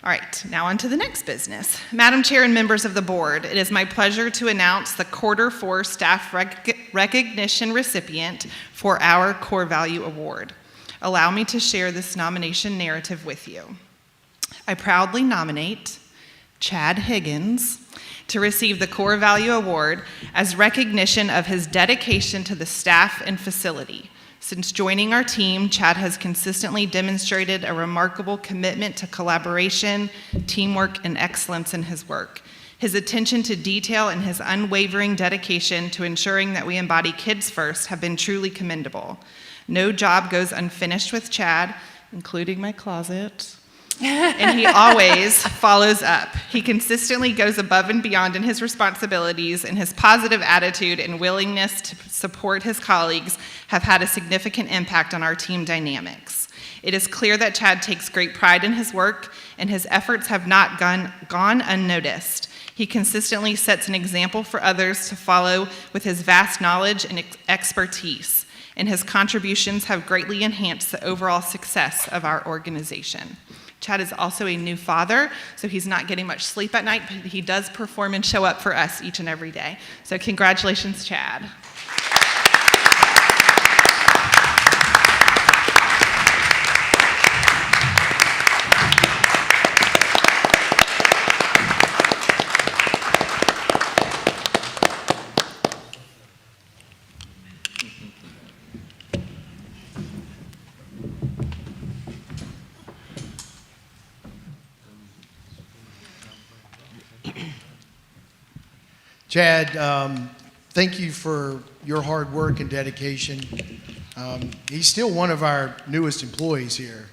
All right, now on to the next business. Madam Chair and members of the board, it is my pleasure to announce the Quarter 4 Staff Recognition recipient for our Core Value Award. Allow me to share this nomination narrative with you. I proudly nominate Chad Higgins to receive the Core Value Award as recognition of his dedication to the staff and facility. Since joining our team, Chad has consistently demonstrated a remarkable commitment to collaboration, teamwork, and excellence in his work. His attention to detail and his unwavering dedication to ensuring that we embody kids first have been truly commendable. No job goes unfinished with Chad, including my closet. And he always follows up. He consistently goes above and beyond in his responsibilities, and his positive attitude and willingness to support his colleagues have had a significant impact on our team dynamics. It is clear that Chad takes great pride in his work, and his efforts have not gone unnoticed. He consistently sets an example for others to follow with his vast knowledge and expertise, and his contributions have greatly enhanced the overall success of our organization. Chad is also a new father, so he's not getting much sleep at night, but he does perform and show up for us each and every day. So congratulations, Chad. Chad, thank you for your hard work and dedication. He's still one of our newest employees here.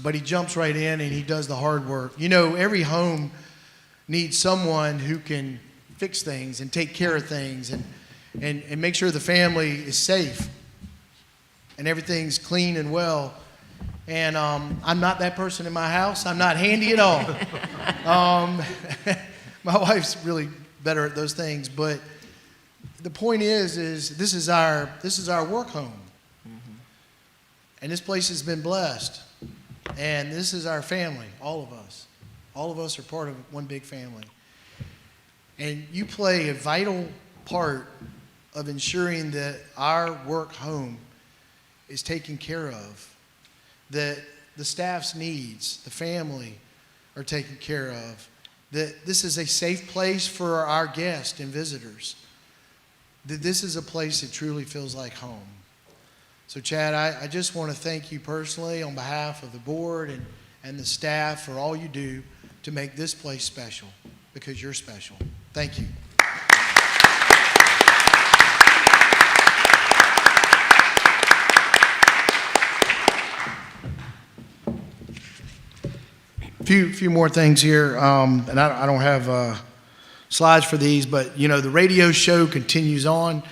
but he jumps right in and he does the hard work. You know, every home needs someone who can fix things and take care of things and make sure the family is safe and everything's clean and well. And I'm not that person in my house. I'm not handy at all. My wife's really better at those things. But the point is this is our work home. And this place has been blessed. And this is our family, all of us. All of us are part of one big family. And you play a vital part of ensuring that our work home is taken care of, that the staff's needs, the family are taken care of, that this is a safe place for our guests and visitors, that this is a place that truly feels like home. So Chad, I just want to thank you personally on behalf of the board and the staff for all you do to make this place special, because you're special. Thank you. Few more things here, and I don't have slides for these, but you know the radio show continues on.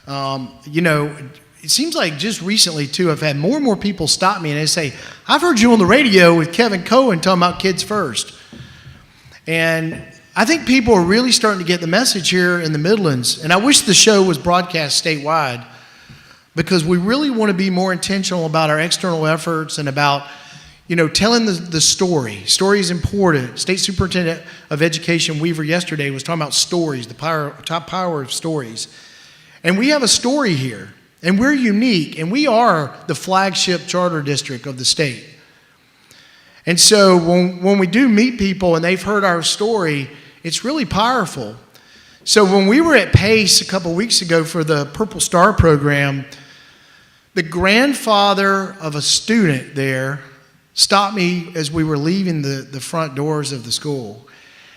You know, it seems like just recently too, I've had more and more people stop me and they say, "I've heard you on the radio with Kevin Cohen talking about Kids First," and I think people are really starting to get the message here in the Midlands. And I wish the show was broadcast statewide, because we really want to be more intentional about our external efforts and about, you know, telling the story. Story is important. State Superintendent of Education Weaver yesterday was talking about stories, the top power of stories. And we have a story here, and we're unique, and we are the flagship charter district of the state. And so when we do meet people and they've heard our story, it's really powerful. So when we were at Pace a couple weeks ago for the Purple Star program, the grandfather of a student there stopped me as we were leaving the front doors of the school.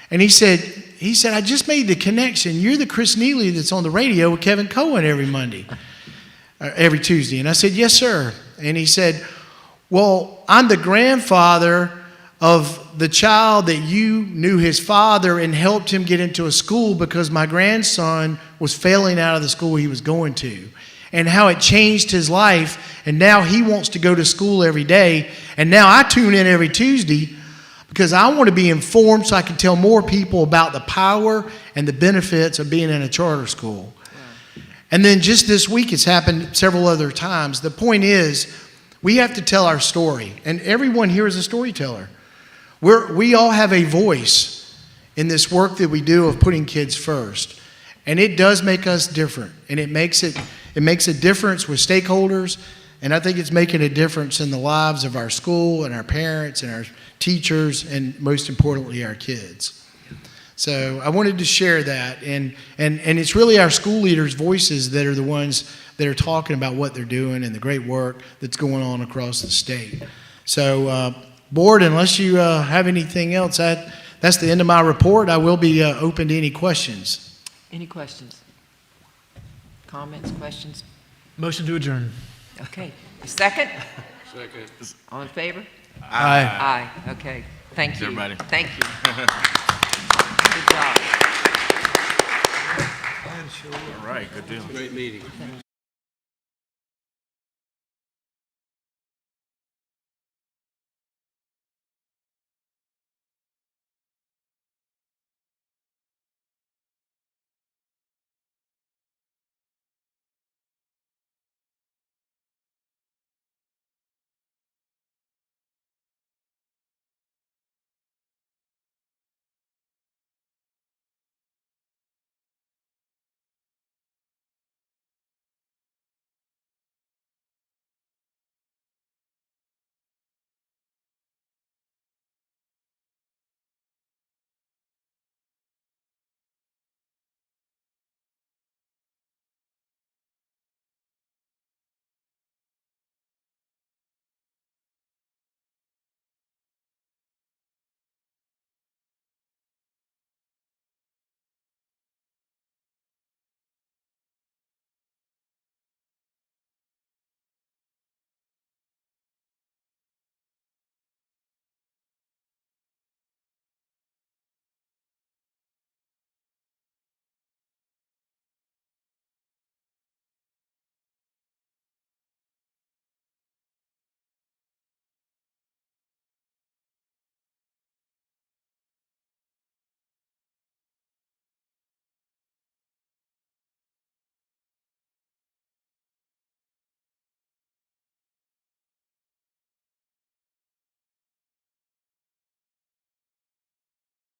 And he said, I just made the connection. You're the Chris Neely that's on the radio with Kevin Cohen every Tuesday. And I said, yes, sir. And he said, well, I'm the grandfather of the child that you knew his father and helped him get into a school because my grandson was failing out of the school he was going to, and how it changed his life. And now he wants to go to school every day. And now I tune in every Tuesday because I want to be informed so I can tell more people about the power and the benefits of being in a charter school. And then just this week, it's happened several other times. The point is, we have to tell our story. And everyone here is a storyteller. We all have a voice in this work that we do of putting kids first. And it does make us different. And it makes a difference with stakeholders. And I think it's making a difference in the lives of our school and our parents and our teachers and, most importantly, our kids. So I wanted to share that. And it's really our school leaders' voices that are the ones that are talking about what they're doing and the great work that's going on across the state. So, board, unless you have anything else, that's the end of my report. I will be open to any questions. Any questions? Comments, questions? Motion to adjourn. Okay. Second? Second. All in favor? Aye. Aye. Okay. Thank you. Everybody. Thank you. Good job. All right, good deal. Great meeting.